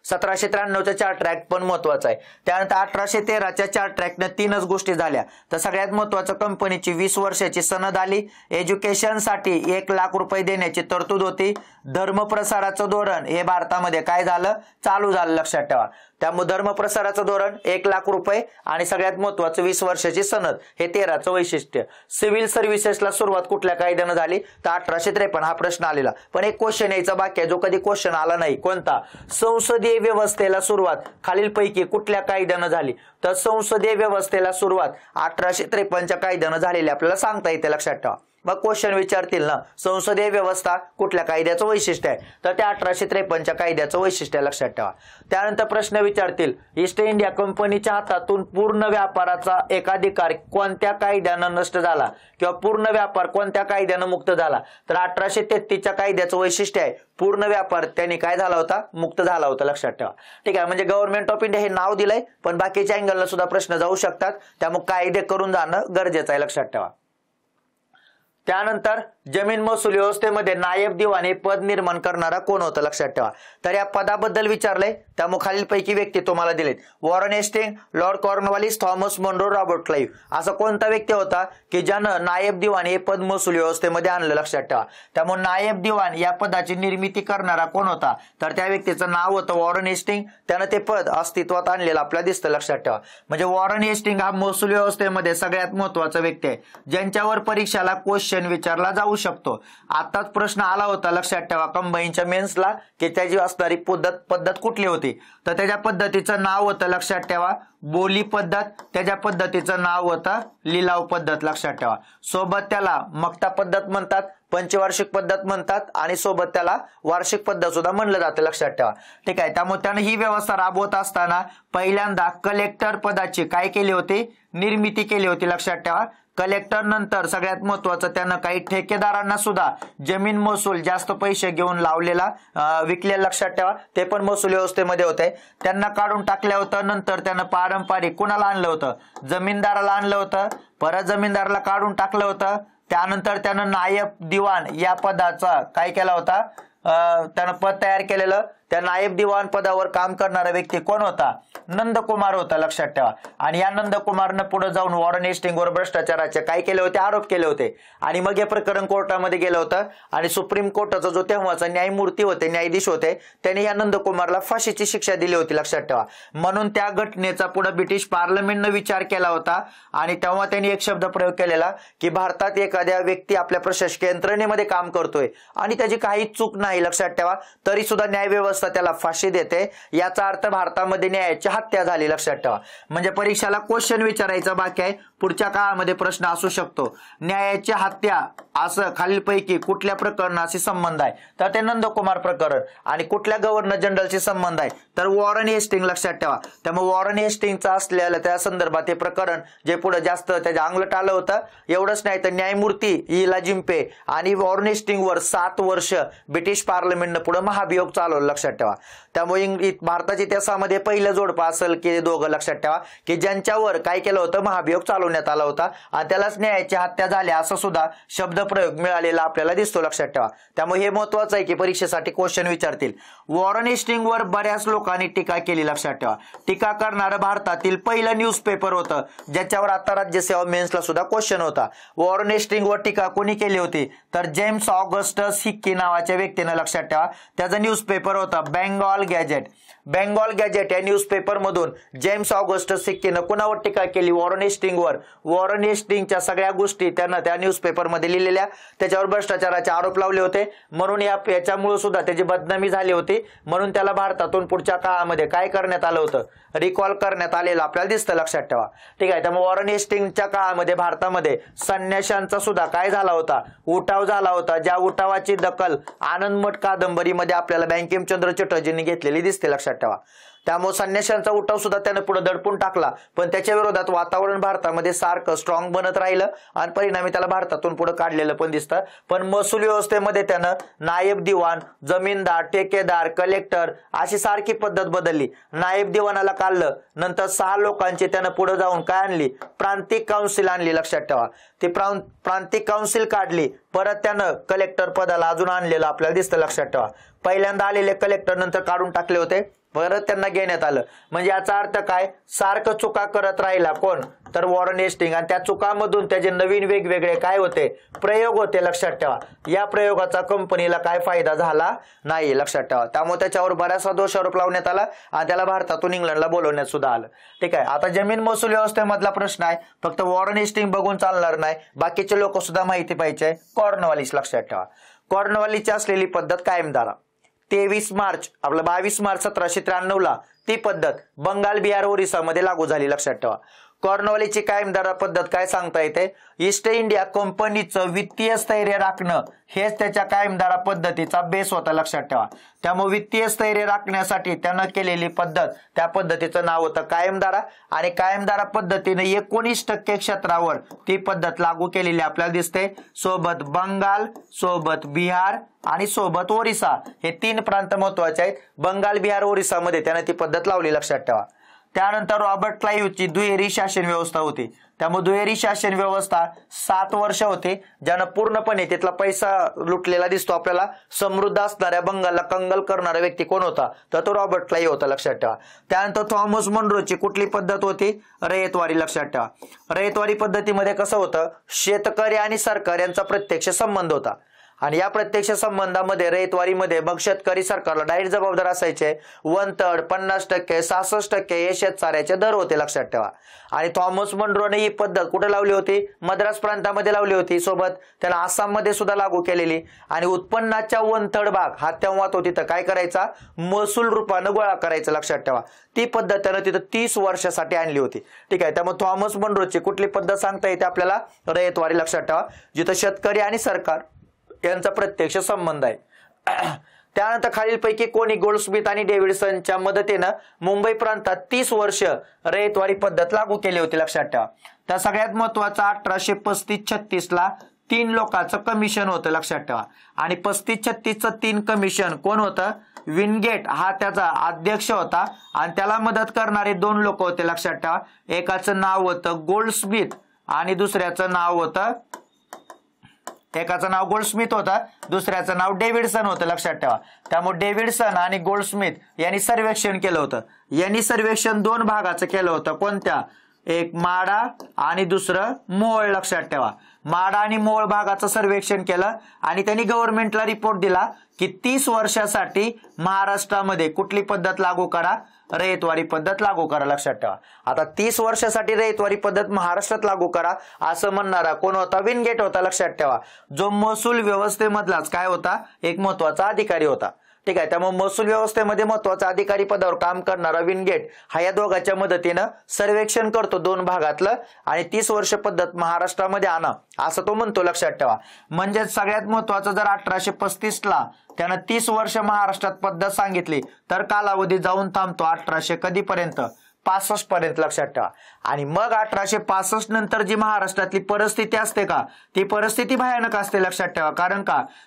1793चा चार्टर ऍक्ट पण महत्वाचा आहे. त्यानंतर 1813च्या चार्टर ऍक्टनं 3च गोष्टी झाल्या. तर सगळ्यात महत्वाचं कंपनीची 20 वर्षाची सनद आली. एज्युकेशनसाठी 1 लाख रुपये देण्याची तरतूद होती. धर्मप्रसाराचं धोरण हे भारतामध्ये काय झालं, चालू झालं, लक्षात ठेवा. त्यामुळे धर्मप्रसाराचं धोरण 1 लाख रुपये आणि सगळ्यात महत्वाचं 20 वर्षाची सनद हे 13चं वैशिष्ट्य. सिव्हिल सर्व्हिसेसला सुरुवात कुठल्या कायद्यानं झाली, तर 1853 हा प्रश्न आलेला. पण एक क्वेश्चन यायचा बाकी आहे जो कधी क्वेश्चन आला नाही, कोणता, संसदीय व्यवस्थेला सुरुवात खालीलपैकी कुठल्या कायद्यानं झाली, तर संसदीय व्यवस्थेला सुरुवात 1853च्या कायद्यानं झालेली आपल्याला सांगता येते, लक्षात ठेवा. मग क्वेश्चन विचारतील ना, संसदीय व्यवस्था कुठल्या कायद्याचं वैशिष्ट्य आहे, तर त्या 1853च्या कायद्याचं वैशिष्ट्य लक्षात ठेवा. त्यानंतर प्रश्न विचारतील ईस्ट इंडिया कंपनीच्या हातातून पूर्ण व्यापाराचा एकाधिकार कोणत्या कायद्यानं नष्ट झाला किंवा पूर्ण व्यापार कोणत्या कायद्यानं मुक्त झाला, तर 1833च्या कायद्याचं वैशिष्ट्य आहे पूर्ण व्यापार त्यांनी काय झाला होता, मुक्त झाला होता लक्षात ठेवा. ठीक आहे, म्हणजे गव्हर्नमेंट ऑफ इंडिया हे नाव दिलंय, पण बाकीच्या अँगलला सुद्धा प्रश्न जाऊ शकतात, त्यामुळे कायदे करून जाणं गरजेचं आहे लक्षात ठेवा. त्यानंतर जमीन महसूल व्यवस्थेमध्ये नायब दिवाण हे पद निर्माण करणारा कोण होता लक्षात ठेवा. तर या पदाबद्दल विचारलंय, त्यामुळे खालीलपैकी व्यक्ती तुम्हाला दिलेत. Warren Hasting, Lord Cornwallis, Thomas Munro, Robert Clive असा कोणता व्यक्ती होता की ज्यानं नायब दिवाण हे पद महसूल व्यवस्थेमध्ये आणलं लक्षात ठेवा. त्यामुळे नायब दिवाण या पदाची निर्मिती करणारा कोण होता, तर त्या व्यक्तीचं नाव होतं वॉरन हेस्टिंग. त्यानं ते पद अस्तित्वात आणलेलं आपल्याला दिसतं लक्षात ठेवा. म्हणजे वॉरन हेस्टिंग हा महसूल व्यवस्थेमध्ये सगळ्यात महत्वाचा व्यक्ती आहे ज्यांच्यावर परीक्षाला क्वेश्चन विचारला जाऊ शकतो. आताच प्रश्न आला होता लक्षात ठेवा कंबाईनच्या मेन्सला की त्याची असणारी पद्धत कुठली होती, तर त्याच्या पद्धतीचं नाव होतं लक्षात ठेवा बोली पद्धत, त्याच्या पद्धतीचं नाव होतं लिलाव पद्धत लक्षात ठेवा. सोबत त्याला मक्ता पद्धत म्हणतात, पंचवार्षिक पद्धत म्हणतात आणि सोबत त्याला वार्षिक पद्धत सुद्धा म्हणलं जातं लक्षात ठेवा. ठीक आहे, त्यामुळे त्यानं ही व्यवस्था राबवत असताना पहिल्यांदा कलेक्टर पदाची काय केली होती, निर्मिती केली होती लक्षात ठेवा. कलेक्टर नंतर सगळ्यात महत्वाचं त्यानं काही ठेकेदारांना सुद्धा जमीन महसूल जास्त पैसे घेऊन लावलेला विकलेला लक्षात ठेवा, ते पण महसूल व्यवस्थेमध्ये होते. त्यांना काढून टाकलं होतं. नंतर त्यानं पारंपरिक कुणाला आणलं होतं, जमीनदाराला आणलं होतं, परत जमीनदाराला काढून टाकलं होतं. त्यानंतर त्यानं नायब दिवाण या पदाचा काय केला होता, त्यानं पद तयार केलेलं. त्या नायब दिवाण पदावर काम करणारा व्यक्ती कोण होता, नंदकुमार होता लक्षात ठेवा. आणि या नंदकुमारनं पुढे जाऊन वॉरन हेस्टिंगवर भ्रष्टाचाराचे काय केले होते, आरोप केले होते. आणि मग हे प्रकरण कोर्टामध्ये गेलं होतं आणि सुप्रीम कोर्टाचा जो तेव्हाचा न्यायमूर्ती होते, न्यायाधीश होते, त्यांनी या नंदकुमारला फाशीची शिक्षा दिली होती लक्षात ठेवा. म्हणून त्या घटनेचा पुढे ब्रिटिश पार्लमेंटनं विचार केला होता आणि तेव्हा त्यांनी एक शब्द प्रयोग केलेला की भारतात एखाद्या व्यक्ती आपल्या प्रशासकीय यंत्रणेमध्ये काम करतोय आणि त्याची काही चूक नाही लक्षात ठेवा, तरी सुद्धा न्याय व्यवस्था त्याला फाशी देते. याचा अर्थ भारतामध्ये न्यायाची हत्या झाली लक्षात ठेवा. म्हणजे परीक्षेला क्वेश्चन विचारायचा बाकी आहे, पुढच्या काळामध्ये प्रश्न असू शकतो. न्यायाची हत्या असं खालीलपैकी कुठल्या प्रकरणाशी संबंध आहे, तर ते नंदकुमार प्रकरण. आणि कुठल्या गव्हर्नर जनरलशी संबंध आहे, तर वॉरन हेस्टिंग लक्षात ठेवा. त्यामुळे वॉरन हेस्टिंगचा असलेलं त्या संदर्भात हे प्रकरण जे पुढे जास्त त्याच्या अंगलट आलं होतं. एवढंच नाही तर न्यायमूर्ती इला जिंपे आणि वॉरन हेस्टिंगवर 7 वर्ष ब्रिटिश पार्लमेंटनं पुढे महाभियोग चालवलं लक्षात ठेवा. त्यामुळे भारताच्या इतिहासामध्ये पहिलं जोडपं असेल की दोघं लक्षात ठेवा की ज्यांच्यावर काय केलं होतं, महाभियोग चालवण्यात आला होता आणि त्यालाच न्यायाची हत्या झाली असं सुद्धा शब्दप्रयोग मिळालेला आपल्याला दिसतो लक्षात ठेवा. त्यामुळे हे महत्वाचं आहे की परीक्षेसाठी क्वेश्चन विचारतील. वॉरन हेस्टिंगवर बऱ्याच लोकांनी टीका केली लक्षात ठेवा. टीका करणारं भारतातील पहिलं न्यूजपेपर होतं ज्याच्यावर आता राज्यसेवा मेन्सला सुद्धा क्वेश्चन होता. वॉरन हेस्टिंगवर टीका कोणी केली होती, तर जेम्स ऑगस्टस हिक्की नावाच्या व्यक्तीनं लक्षात ठेवा. त्याचा न्यूजपेपर होता बेंगॉल गॅजेट. बेंगॉल गॅजेट या न्यूजपेपर मधून जेम्स ऑगस्टस हिक्कीनं कुणावर टीका केली, वॉरन हेस्टिंगवर. वॉरन हेस्टिंगच्या सगळ्या गोष्टी त्यानं त्या न्यूजपेपर मध्ये लिहिलेल्या, त्याच्यावर भ्रष्टाचाराचे आरोप लावले होते, म्हणून याच्यामुळे सुद्धा त्याची बदनामी झाली होती. म्हणून त्याला भारतातून पुढच्या काळामध्ये काय करण्यात आलं होतं, रिकॉल करण्यात आलेलं आपल्याला दिसतं लक्षात ठेवा. ठीक आहे, त्यामुळे वॉरन हेस्टिंगच्या काळामध्ये भारतामध्ये संन्याशांचा सुद्धा काय झाला होता, उठाव झाला होता. ज्या उठावाची दखल आनंदमठ कादंबरीमध्ये आपल्याला बंकिमचंद्र चटर्जींनी घेतलेली दिसते लक्षात ठेवा. त्यामुळे संन्याशांचा उठाव सुद्धा त्याने पुढे दडपून टाकला, पण त्याच्या विरोधात वातावरण भारतामध्ये सारखं स्ट्रॉंग बनत राहिलं आणि परिणामी त्याला भारतातून पुढे काढलेलं पण दिसतं. पण महसूल व्यवस्थेमध्ये त्यानं नायब दिवाण, जमीनदार, ठेकेदार, कलेक्टर अशी सारखी पद्धत बदलली. नायब दिवाणाला काढलं, नंतर 6 लोकांची त्यानं पुढे जाऊन काय आणली, प्रांतिक काउन्सिल आणली लक्षात ठेवा. ती प्रांतिक काउन्सिल काढली, परत त्यानं कलेक्टर पदाला अजून आणलेलं आपल्याला दिसतं लक्षात ठेवा. पहिल्यांदा आलेले कलेक्टर नंतर काढून टाकले होते, परत त्यांना घेण्यात आलं. म्हणजे याचा अर्थ काय, सारखं चुका करत राहिला कोण, तर वॉरन हेस्टिंग. आणि त्या चुकांमधून त्याचे नवीन वेगवेगळे काय होते, प्रयोग होते लक्षात ठेवा. या प्रयोगाचा कंपनीला काय फायदा झाला नाही लक्षात ठेवा. त्यामुळे त्याच्यावर बऱ्याचसा दोषारोप लावण्यात आला आणि त्याला भारतातून इंग्लंडला बोलवण्यात सुद्धा आलं. ठीक आहे, आता जमीन महसूल व्यवस्थेमधला प्रश्न आहे. फक्त वॉरन हेस्टिंग बघून चालणार नाही, बाकीचे लोक सुद्धा माहिती पाहिजे. कॉर्नवालिस लक्षात ठेवा. कॉर्नवालिसची असलेली पद्धत कायम धरा. 23 मार्च 1793 ला ती पद्धत बंगाल, बिहार, ओरिसा मध्ये लागू झाली लक्षात ठेवा. कॉर्नवॉलिसची कायमधारा पद्धत काय सांगता येते, ईस्ट इंडिया कंपनीचं वित्तीय स्थैर्य राखणं हेच त्याच्या कायमधारा पद्धतीचा बेस होता, लक्षात ठेवा. त्यामुळे वित्तीय स्थैर्य राखण्यासाठी त्यानं केलेली पद्धत, त्या पद्धतीचं नाव होतं कायमधारा. आणि कायमधारा पद्धतीने 19% क्षेत्रावर ती पद्धत लागू केलेली आपल्याला दिसते. सोबत बंगाल, सोबत बिहार आणि सोबत ओरिसा हे 3 प्रांत महत्वाचे आहेत. बंगाल, बिहार, ओरिसामध्ये त्याने ती पद्धत लावली, लक्षात ठेवा. त्यानंतर रॉबर्ट क्लाइव्हची दुहेरी शासन व्यवस्था होती. त्यामुळे दुहेरी शासन व्यवस्था 7 वर्ष होती, ज्यानं पूर्णपणे तिथला पैसा लुटलेला दिसतो आपल्याला. समृद्ध असणाऱ्या बंगालला कंगाल करणारा व्यक्ती कोण होता, तर तो रॉबर्ट क्लाइव्ह होता, लक्षात ठेवा. त्यानंतर थॉमस मनरोची कुठली पद्धत होती, रयतवारी, लक्षात ठेवा. रयतवारी पद्धतीमध्ये कसं होतं, शेतकरी आणि सरकार यांचा प्रत्यक्ष संबंध होता. आणि या प्रत्यक्ष संबंधामध्ये रयतवारीमध्ये मग शेतकरी सरकारला डायरेक्ट जबाबदार असायचे. 1/3, 50%, 66% हे शेतसाऱ्याचे दर होते, लक्षात ठेवा. आणि थॉमस मनरोने ही पद्धत कुठे लावली होती, मद्रास प्रांतामध्ये लावली होती. सोबत त्याला आसाममध्ये सुद्धा लागू केलेली. आणि उत्पन्नाच्या 1/3 भाग हा तेव्हा तो तिथं काय करायचा, महसूल रूपानं गोळा करायचा, लक्षात ठेवा. ती पद्धत त्यानं तिथं 30 वर्षासाठी आणली होती. ठीक आहे. त्यामुळे थॉमस मनरोची कुठली पद्धत सांगता येते आपल्याला, रयतवारी, लक्षात ठेवा, जिथं शेतकरी आणि सरकार यांचा प्रत्यक्ष संबंध आहे. त्यानंतर खालीलपैकी कोणी गोल्डस्मिथ आणि डेव्हिडसनच्या मदतीनं मुंबई प्रांतात 30 वर्ष रयतवारी पद्धत लागू केली होती, लक्षात ठेवा. तर सगळ्यात महत्वाचा 1835-36 ला 3 लोकांचं कमिशन होतं, लक्षात ठेवा. आणि 35-36चं 3 कमिशन कोण होतं, विनगेट हा त्याचा अध्यक्ष होता. आणि त्याला मदत करणारे 2 लोक होते, लक्षात ठेवा. एकाचं नाव होतं गोल्डस्मिथ आणि दुसऱ्याचं नाव होतं, एकाचं नाव गोल्डस्मिथ होतं, दुसऱ्याचं नाव डेव्हिडसन होतं, लक्षात ठेवा. त्यामुळे डेव्हिडसन आणि गोल्डस्मिथ यांनी सर्वेक्षण केलं होतं. यांनी सर्वेक्षण 2 भागाचं केलं होतं. कोणत्या, एक माडा आणि दुसरं मोहोळ, लक्षात ठेवा. माडा आणि मोहोळ भागाचं सर्वेक्षण केलं आणि त्यांनी गव्हर्नमेंटला रिपोर्ट दिला की 30 वर्षासाठी महाराष्ट्रामध्ये कुठली पद्धत लागू करा, रयतवारी पद्धत लागू करा, लक्षात ठेवा. आता 30 वर्षासाठी रयतवारी पद्धत महाराष्ट्रात लागू करा असं म्हणणारा कोण होता, विनगेट होता, लक्षात ठेवा. जो महसूल व्यवस्थेमधलाच काय होता, एक महत्वाचा अधिकारी होता. ठीक आहे. त्यामुळे महसूल व्यवस्थेमध्ये महत्वाचा अधिकारी पदावर काम करणारा विनगेट हा या दोघांच्या मदतीनं सर्वेक्षण करतो 2 भागातलं आणि 30 वर्ष पद्धत महाराष्ट्रामध्ये आणा असं तो म्हणतो, लक्षात ठेवा. म्हणजे सगळ्यात महत्वाचं, जर 1835 ला त्यानं 30 वर्ष महाराष्ट्रात पद्धत सांगितली तर कालावधी जाऊन थांबतो 1800 कधीपर्यंत, 65 पर्यंत, लक्षात ठेवा. आणि मग 1865 नंतर जी महाराष्ट्रातली परिस्थिती असते का, ती परिस्थिती भयानक असते, लक्षात ठेवा.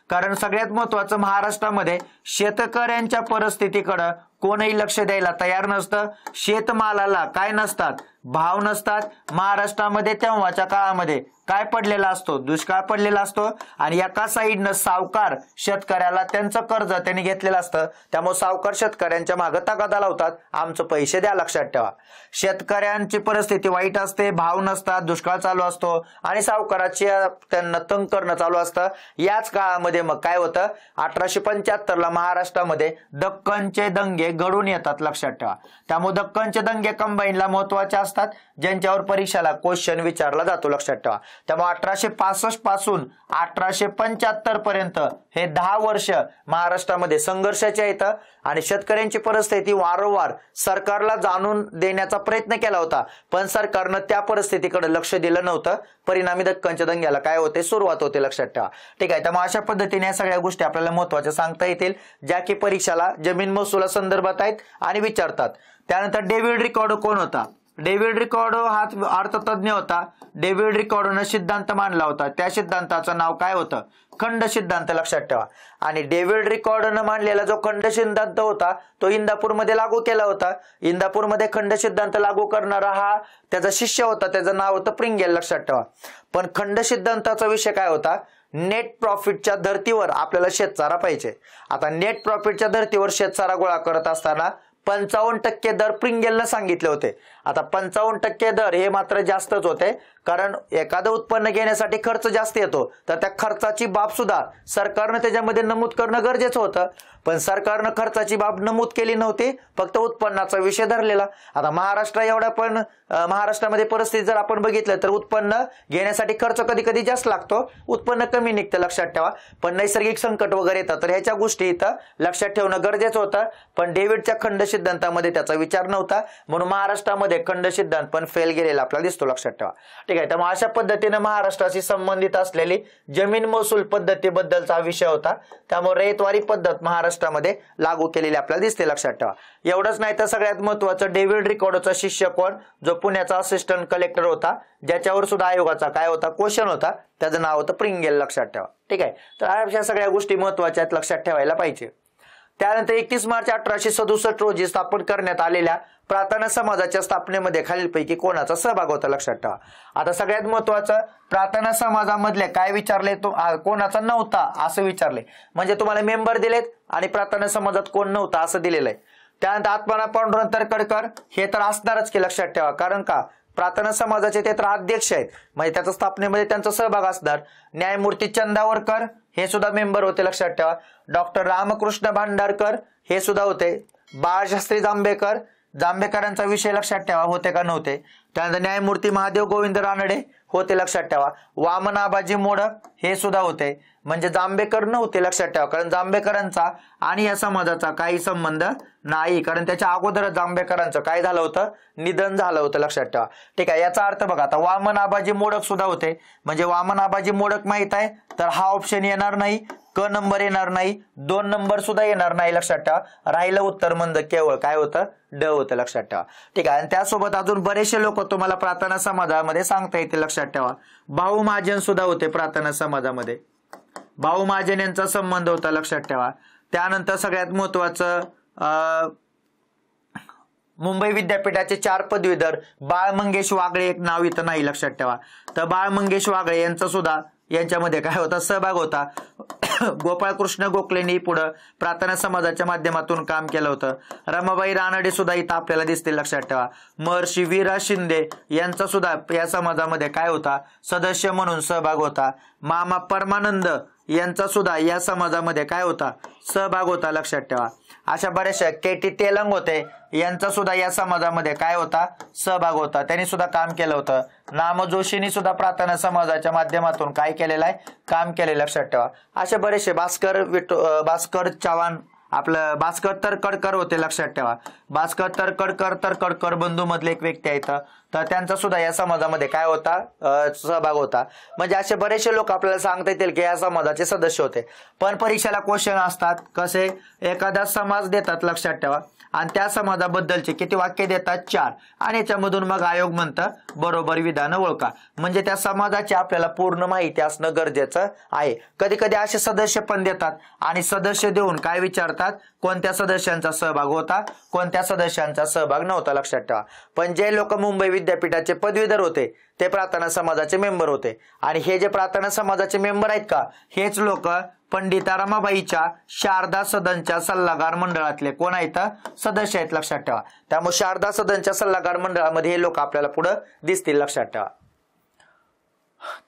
कारण सगळ्यात महत्वाचं, महाराष्ट्रामध्ये शेतकऱ्यांच्या परिस्थितीकडे कोणही लक्ष द्यायला तयार नसतं. शेतमालाला काय नसतात, भाव नसतात. महाराष्ट्रामध्ये तेव्हाच्या काळामध्ये काय पडलेला असतो, दुष्काळ पडलेला असतो. आणि एका साईडनं सावकार शेतकऱ्याला त्यांचं कर्ज त्यांनी घेतलेलं असतं. त्यामुळे सावकार शेतकऱ्यांच्या मागे तगादा लावतात, आमचं पैसे द्या, लक्षात ठेवा. शेतकऱ्यांची परिस्थिती वाईट असते, भाव नसतात, दुष्काळ चालू असतो आणि सावकाराची त्यांना तंग करणं चालू असतं. याच काळामध्ये मग काय होतं, 1875 ला महाराष्ट्रामध्ये दक्कनचे दंगे घडून येतात, लक्षात ठेवा. त्यामुळे दक्कनचे दंगे कंबाईनला महत्वाचे असतात, ज्यांच्यावर परीक्षेला क्वेश्चन विचारला जातो, लक्षात ठेवा. त्यामुळे 1865 पासून 1875 पर्यंत हे 10 वर्ष महाराष्ट्रामध्ये संघर्षाचे आहेत. आणि शेतकऱ्यांची परिस्थिती वारंवार सरकारला जाणून देण्याचा प्रयत्न केला होता, पण सरकारनं त्या परिस्थितीकडे लक्ष दिलं नव्हतं. परिणामी दक्कनच्या दंग्याला काय होते, सुरुवात होते, लक्षात ठेवा. ठीक आहे. त्यामुळे अशा पद्धतीने या सगळ्या गोष्टी आपल्याला महत्वाच्या सांगता येतील, ज्या की परीक्षेला जमीन महसुला संदर्भात आहेत आणि विचारतात. त्यानंतर डेव्हिड रिकार्डो कोण होता, डेव्हिड रिकार्डो हा अर्थतज्ञ होता. डेव्हिड रिकार्डोनं सिद्धांत मांडला होता, त्या सिद्धांताचं नाव काय होतं, खंड सिद्धांत, लक्षात ठेवा. आणि डेव्हिड रिकार्डोनं मांडलेला जो खंड सिद्धांत होता तो इंदापूरमध्ये लागू केला होता. इंदापूरमध्ये खंड सिद्धांत लागू करणारा हा त्याचा शिष्य होता, त्याचं नाव होतं प्रिंगेल, लक्षात ठेवा. पण खंड सिद्धांताचा विषय काय होता, नेट प्रॉफिटच्या धर्तीवर आपल्याला शेतसारा पाहिजे. आता नेट प्रॉफिटच्या धर्तीवर शेतसारा गोळा करत असताना 55% दर प्रिंगेलनं सांगितले होते. आता 55% दर हे मात्र जास्तच होते, कारण एखादं उत्पन्न घेण्यासाठी खर्च जास्त येतो, तर त्या खर्चाची बाब सुद्धा सरकारनं त्याच्यामध्ये नमूद करणं गरजेचं होतं. पण सरकारनं खर्चाची बाब नमूद केली नव्हती, फक्त उत्पन्नाचा विषय धरलेला. आता महाराष्ट्रामध्ये परिस्थिती जर आपण बघितलं तर उत्पन्न घेण्यासाठी खर्च कधी कधी जास्त लागतो, उत्पन्न कमी निघतं, लक्षात ठेवा. पण नैसर्गिक संकट वगैरे येतात, तर ह्याच्या गोष्टी इथं लक्षात ठेवणं गरजेचं होतं. पण डेव्हिडच्या खंड सिद्धांतामध्ये त्याचा विचार नव्हता, म्हणून महाराष्ट्रामध्ये खंड सिद्धांत पण फेल गेलेला आपल्याला दिसतो, लक्षात ठेवा. ठीक आहे, त्यामुळे अशा पद्धतीने महाराष्ट्राशी संबंधित असलेली जमीन महसूल पद्धतीबद्दलचा विषय होता. त्यामुळे रयतवारी पद्धत महाराष्ट्रामध्ये लागू केलेली आपल्याला दिसते, लक्षात ठेवा. एवढंच नाही तर सगळ्यात महत्वाचं डेव्हिड रिकार्डोचा शिष्य कोण, जो पुण्याचा असिस्टंट कलेक्टर होता, ज्याच्यावर सुद्धा आयोगाचा काय होता क्वेश्चन होता, त्याचं नाव होतं प्रिंगेल, लक्षात ठेवा. ठीक आहे, तर अशा सगळ्या गोष्टी महत्वाच्या आहेत, लक्षात ठेवायला पाहिजे. त्यानंतर 31 मार्च 1867 रोजी स्थापन करण्यात आलेल्या प्रार्थना समाजाच्या स्थापनेमध्ये खालीलपैकी कोणाचा सहभाग होता, लक्षात ठेवा. आता सगळ्यात महत्वाचं प्रार्थना समाजामधले काय विचारले, तो कोणाचा नव्हता असं विचारले, म्हणजे तुम्हाला मेंबर दिलेत आणि प्रार्थना समाजात कोण नव्हता असं दिलेलं आहे. त्यानंतर आत्माराम पांडुरंग तरखडकर हे तर असणारच की, लक्षात ठेवा, कारण का प्रार्थना समाजाचे ते तर अध्यक्ष आहेत, म्हणजे त्याच्या स्थापनेमध्ये त्यांचा सहभाग असणार. न्यायमूर्ती चंदावरकर हे सुद्धा मेंबर होते, लक्षात ठेवा. डॉक्टर रामकृष्ण भांडारकर हे सुद्धा होते. बाळशास्त्री जांभेकरांचा विषय लक्षात ठेवा, होते का नव्हते. त्यानंतर न्यायमूर्ती महादेव गोविंद रानडे होते, लक्षात ठेवा. वामन आबाजी मोडक हे सुद्धा होते, म्हणजे जांभेकर नव्हते, लक्षात ठेवा, कारण जांभेकरांचा आणि या समाजाचा काही संबंध नाही, कारण त्याच्या अगोदर जांभेकरांचं काय झालं होतं, निधन झालं होतं, लक्षात ठेवा. ठीक आहे, याचा अर्थ बघा, आता वामन आबाजी मोडक सुद्धा होते, म्हणजे वामन आबाजी मोडक माहित आहे तर हा ऑप्शन येणार नाही, क नंबर येणार नाही, 2 नंबर सुद्धा येणार नाही, लक्षात ठेवा. राहिलं उत्तर मंद केवळ काय होतं, ड होतं, लक्षात ठेवा. ठीक आहे, आणि त्यासोबत अजून बरेचसे लोक तुम्हाला प्रार्थना समाजामध्ये सांगता येतील, लक्षात ठेवा. भाऊ महाजन सुद्धा होते प्रार्थना समाजामध्ये, भाऊ महाजन यांचा संबंध होता, लक्षात ठेवा. त्यानंतर सगळ्यात महत्वाचं मुंबई विद्यापीठाचे 4 पदवीधर बाळ मंगेश वागळे, एक नाव इथं नाही, लक्षात ठेवा. तर बाळ मंगेश वागळे यांचा सुद्धा यांच्यामध्ये काय होता, सहभाग होता. गोपाळकृष्ण गोखलेंनी पुढे प्रार्थना समाजाच्या माध्यमातून काम केलं होतं. रमाबाई रानडे सुद्धा इथं आपल्याला दिसतील, लक्षात ठेवा. महर्षी वीरा शिंदे यांचा सुद्धा या समाजामध्ये काय होता, सदस्य म्हणून सहभाग होता. मामा परमानंद यांचा सुद्धा या समाजामध्ये काय होता, सहभाग होता, लक्षात ठेवा. अशा बऱ्याचशा केटी तेलंग होते, यांचा सुद्धा या समाजामध्ये काय होता, सहभाग होता, त्यांनी सुद्धा काम केलं होतं. नाम जोशींनी सुद्धा प्रार्थना समाजाच्या माध्यमातून काय केलेलं आहे, काम केले, लक्षात ठेवा. असे बरेचसे भास्कर चव्हाण, आपलं भास्कर तरखडकर होते, लक्षात ठेवा. भास्कर तरखडकर बंधू मधले एक व्यक्ती आहेत, तर त्यांचा सुद्धा या समाजामध्ये काय होता, सहभाग होता. म्हणजे असे बरेचसे लोक आपल्याला सांगता येतील की या समाजाचे सदस्य होते. पण परीक्षेला क्वेश्चन असतात कसे, एखादा समाज देतात, लक्षात ठेवा, आणि त्या समाजाबद्दलचे किती वाक्य देतात, 4, आणि याच्यामधून मग आयोग म्हणतं बरोबर विधान ओळखा, म्हणजे त्या समाजाची आपल्याला पूर्ण माहिती असणं गरजेचं आहे. कधी कधी असे सदस्य पण देतात आणि सदस्य देऊन काय विचारतात, कोणत्या सदस्यांचा सहभाग होता, कोणत्या सदस्यांचा सहभाग नव्हता, लक्षात ठेवा. पण जे लोक मुंबई विद्यापीठाचे पदवीधर होते ते प्रार्थना समाजाचे मेंबर होते, आणि हे जे प्रार्थना समाजाचे मेंबर आहेत का, हेच लोक पंडिता रमाबाईच्या शारदा सदनच्या सल्लागार मंडळातले कोण आहेत, सदस्य आहेत, लक्षात ठेवा. त्यामुळे शारदा सदनच्या सल्लागार मंडळामध्ये हे लोक आपल्याला पुढे दिसतील, लक्षात ठेवा.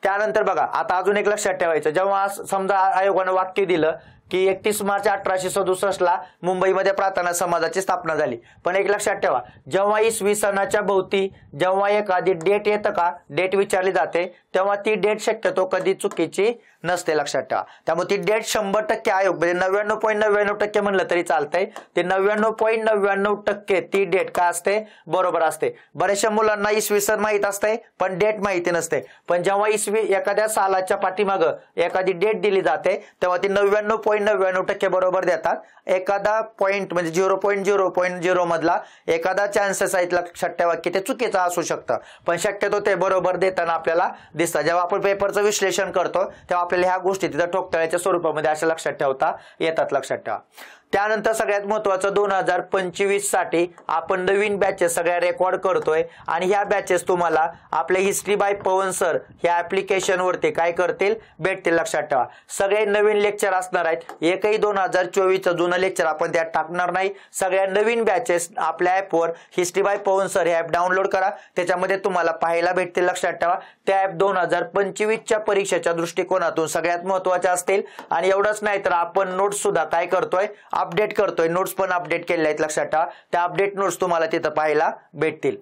त्यानंतर बघा, आता अजून एक लक्षात ठेवायचं, जेव्हा समजा आयोगानं वाक्य दिलं की 31 मार्च 1867 मुंबईमध्ये प्रार्थना समाजाची स्थापना झाली, पण एक लक्षात ठेवा, जेव्हा इसवी सणाच्या भोवती जेव्हा एखादी डेट येतं का, डेट विचारली जाते, तेव्हा ती डेट शक्यतो कधी चुकीची नसते, लक्षात ठेवा. त्यामुळे ती डेट 100% आयोग म्हणजे 99.99% म्हणलं तरी चालतंय, ते 99.99% ती डेट काय असते, बरोबर असते. बऱ्याचशा मुलांना इसवी सन माहित असते पण डेट माहिती नसते, पण जेव्हा एखाद्या सालाच्या पाठीमागं एखादी डेट दिली जाते तेव्हा ती 99.99% बरोबर देतात. एखादा पॉइंट म्हणजे 0.0.0 मधला एखादा चान्सेस आहेत, लक्षात ठेवा, की ते चुकीचं असू शकतं, पण शक्यतो ते बरोबर देताना आपल्याला दिसतं. जेव्हा आपण पेपरचं विश्लेषण करतो तेव्हा आपल्याला ह्या गोष्टी तिथं ठोकताळ्याच्या स्वरूपामध्ये अशा लक्षात ठेवता येतात, लक्षात ठेवा. त्यानंतर सगळ्यात महत्वाचं 2025 साठी आपण नवीन बॅचेस सगळ्या रेकॉर्ड करतोय, आणि ह्या बॅचेस तुम्हाला आपले हिस्ट्री बाय पवन सर ह्या ऍप्लिकेशन वरती काय करतील, भेटतील, लक्षात ठेवा. सगळे नवीन लेक्चर असणार आहेत, एकही 2024चं जुनं लेक्चर आपण त्यात टाकणार नाही. सगळ्या नवीन बॅचेस आपल्या ऍपवर हिस्ट्री बाय पवन सर हे ऍप डाउनलोड करा, त्याच्यामध्ये तुम्हाला पाहायला भेटतील, लक्षात ठेवा. त्या ऍप 2025च्या परीक्षेच्या दृष्टिकोनातून सगळ्यात महत्वाच्या असतील. आणि एवढंच नाही तर आपण नोट्स सुद्धा काय करतोय, अपडेट करतोय, नोट्स पण अपडेट केलेल्या आहेत, लक्षात ठेवा. त्या अपडेट नोट्स तुम्हाला तिथं पाहायला भेटतील.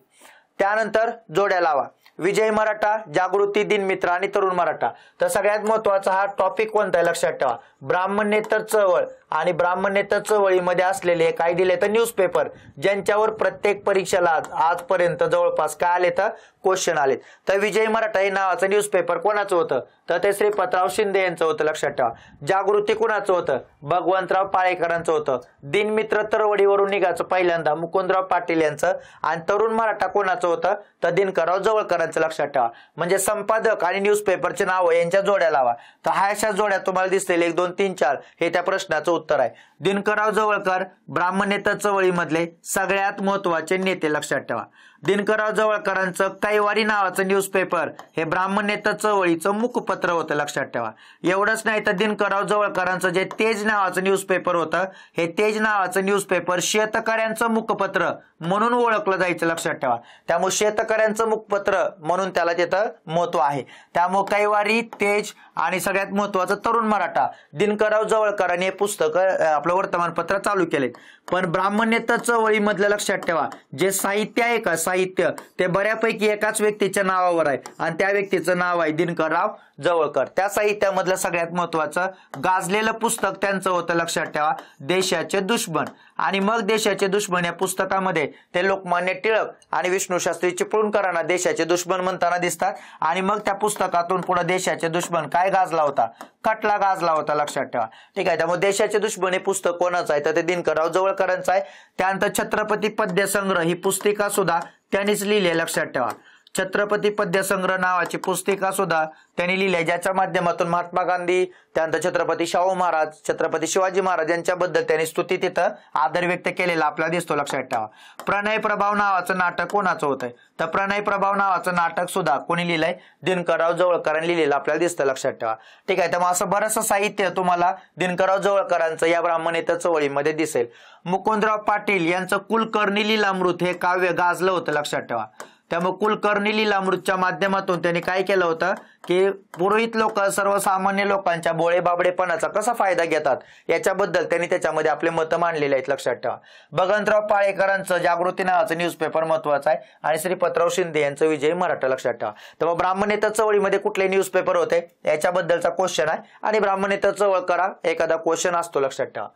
त्यानंतर जोड्या लावा, विजय मराठा, जागृती दिन मित्र आणि तरुण मराठा. तर सगळ्यात महत्वाचा हा टॉपिक कोणता आहे, लक्षात ठेवा, ब्राह्मणेतर चळवळ आणि ब्राह्मणेतर चळवळीमध्ये असलेले काय दिले तर न्यूजपेपर, ज्यांच्यावर प्रत्येक परीक्षेला आजपर्यंत जवळपास काय आले तर क्वेश्चन आले. तर विजय मराठा हे नावाचं न्यूजपेपर कोणाचं होतं तर ते श्रीपतराव शिंदे यांचं होतं. लक्षात ठेवा. जागृती कुणाचं होतं, भगवंतराव पाळेकरांचं होतं. दिनमित्र तरवडीवरून निघायचं पहिल्यांदा मुकुंदराव पाटील यांचं. आणि तरुण मराठा कोणाचं होतं तर दिनकरराव जवळकरांचं. लक्षात ठेवा. म्हणजे संपादक आणि न्यूजपेपरचे नाव यांच्या जोड्या लावा. तर ह्या अशा जोड्या तुम्हाला दिसतील 1 2 3 4 हे त्या प्रश्नाचं उत्तर आहे. दिनकरराव जवळकर ब्राह्मणेतर चळवळीमधले सगळ्यात महत्वाचे नेते. लक्षात ठेवा. दिनकरराव जवळकरांचं कैवारी नावाचं न्यूजपेपर हे ब्राह्मणेतर चळवळीचं मुखपत्र होतं. लक्षात ठेवा. एवढंच नाही तर दिनकरराव जवळकरांचं जे तेज नावाचं न्यूजपेपर होतं हे तेज नावाचं न्यूजपेपर शेतकऱ्यांचं मुखपत्र म्हणून ओळखलं जायचं. लक्षात ठेवा. त्यामुळे शेतकऱ्यांचं मुखपत्र म्हणून त्याला तिथं महत्व आहे. त्यामुळे कैवारी, तेज आणि सगळ्यात महत्वाचं तरुण मराठा, दिनकरराव जवळकरांनी हे पुस्तक आपलं वर्तमानपत्र चालू केले. पण ब्राह्मणेतर चळवळीमधलं लक्षात ठेवा जे साहित्य आहे का, साहित्य ते बऱ्यापैकी एकाच व्यक्तीच्या नावावर आहे आणि त्या व्यक्तीचं नाव आहे दिनकरराव जवळकर. त्या साहित्यामधलं सगळ्यात महत्वाचं गाजलेलं पुस्तक त्यांचं होतं. लक्षात ठेवा. देशाचे दुश्मन. आणि मग देशाचे दुश्मन या पुस्तकामध्ये ते लोकमान्य टिळक आणि विष्णूशास्त्री चिपळूणकरांना देशाचे दुश्मन म्हणताना दिसतात. आणि मग त्या पुस्तकातून पुढे देशाचे दुश्मन काय गाजला होता, कटला गाजला होता. लक्षात ठेवा. ठीक आहे. त्यामुळे देशाचे दुश्मन हे पुस्तक कोणाचं आहे तर ते दिनकरराव जवळकरांचं आहे. त्यानंतर छत्रपती पद्यसंग्रह ही पुस्तिका सुद्धा त्यांनीच लिहिली. लक्षात ठेवा. छत्रपती पद्यसंग्रह नावाची पुस्तिका सुद्धा त्यांनी लिहिली, ज्याच्या माध्यमातून महात्मा गांधी, त्यानंतर छत्रपती शाहू महाराज, छत्रपती शिवाजी महाराज यांच्याबद्दल त्यांनी स्तुती तिथं आदर व्यक्त केलेला आपल्याला दिसतो. लक्षात ठेवा. प्रणय प्रभाव नावाचं नाटक कोणाचं होतंय तर प्रणय प्रभाव नावाचं नाटक सुद्धा कोणी लिहिलंय दिनकरराव जवळकरांनी लिहिलेलं आपल्याला दिसतं. लक्षात ठेवा. ठीक आहे. त्यामुळे असं बरंचसं साहित्य तुम्हाला दिनकरराव जवळकरांचं या ब्राह्मणेतर चळवळीमध्ये दिसेल. मुकुंदराव पाटील यांचं कुलकर्णी लीलामृत हे काव्य गाजलं होतं. लक्षात ठेवा. त्यामुळे कुलकर्णी लीलामृतच्या माध्यमातून त्यांनी काय केलं होतं की पुरोहित लोक सर्वसामान्य लोकांच्या बोळेबाबडेपणाचा कसा फायदा घेतात याच्याबद्दल त्यांनी त्याच्यामध्ये आपले मतं मांडलेले आहेत. लक्षात ठेवा. भगवंतराव पाळेकरांचं जागृती नावाचं न्यूजपेपर महत्वाचं आहे आणि श्रीपतराव शिंदे यांचं विजय मराठा. लक्षात ठेवा. तेव्हा ब्राह्मणेतर चळवळीमध्ये कुठले न्यूजपेपर होते याच्याबद्दलचा क्वेश्चन आहे आणि ब्राह्मणेतर चळवळ करा एखादा क्वेश्चन असतो. लक्षात ठेवा.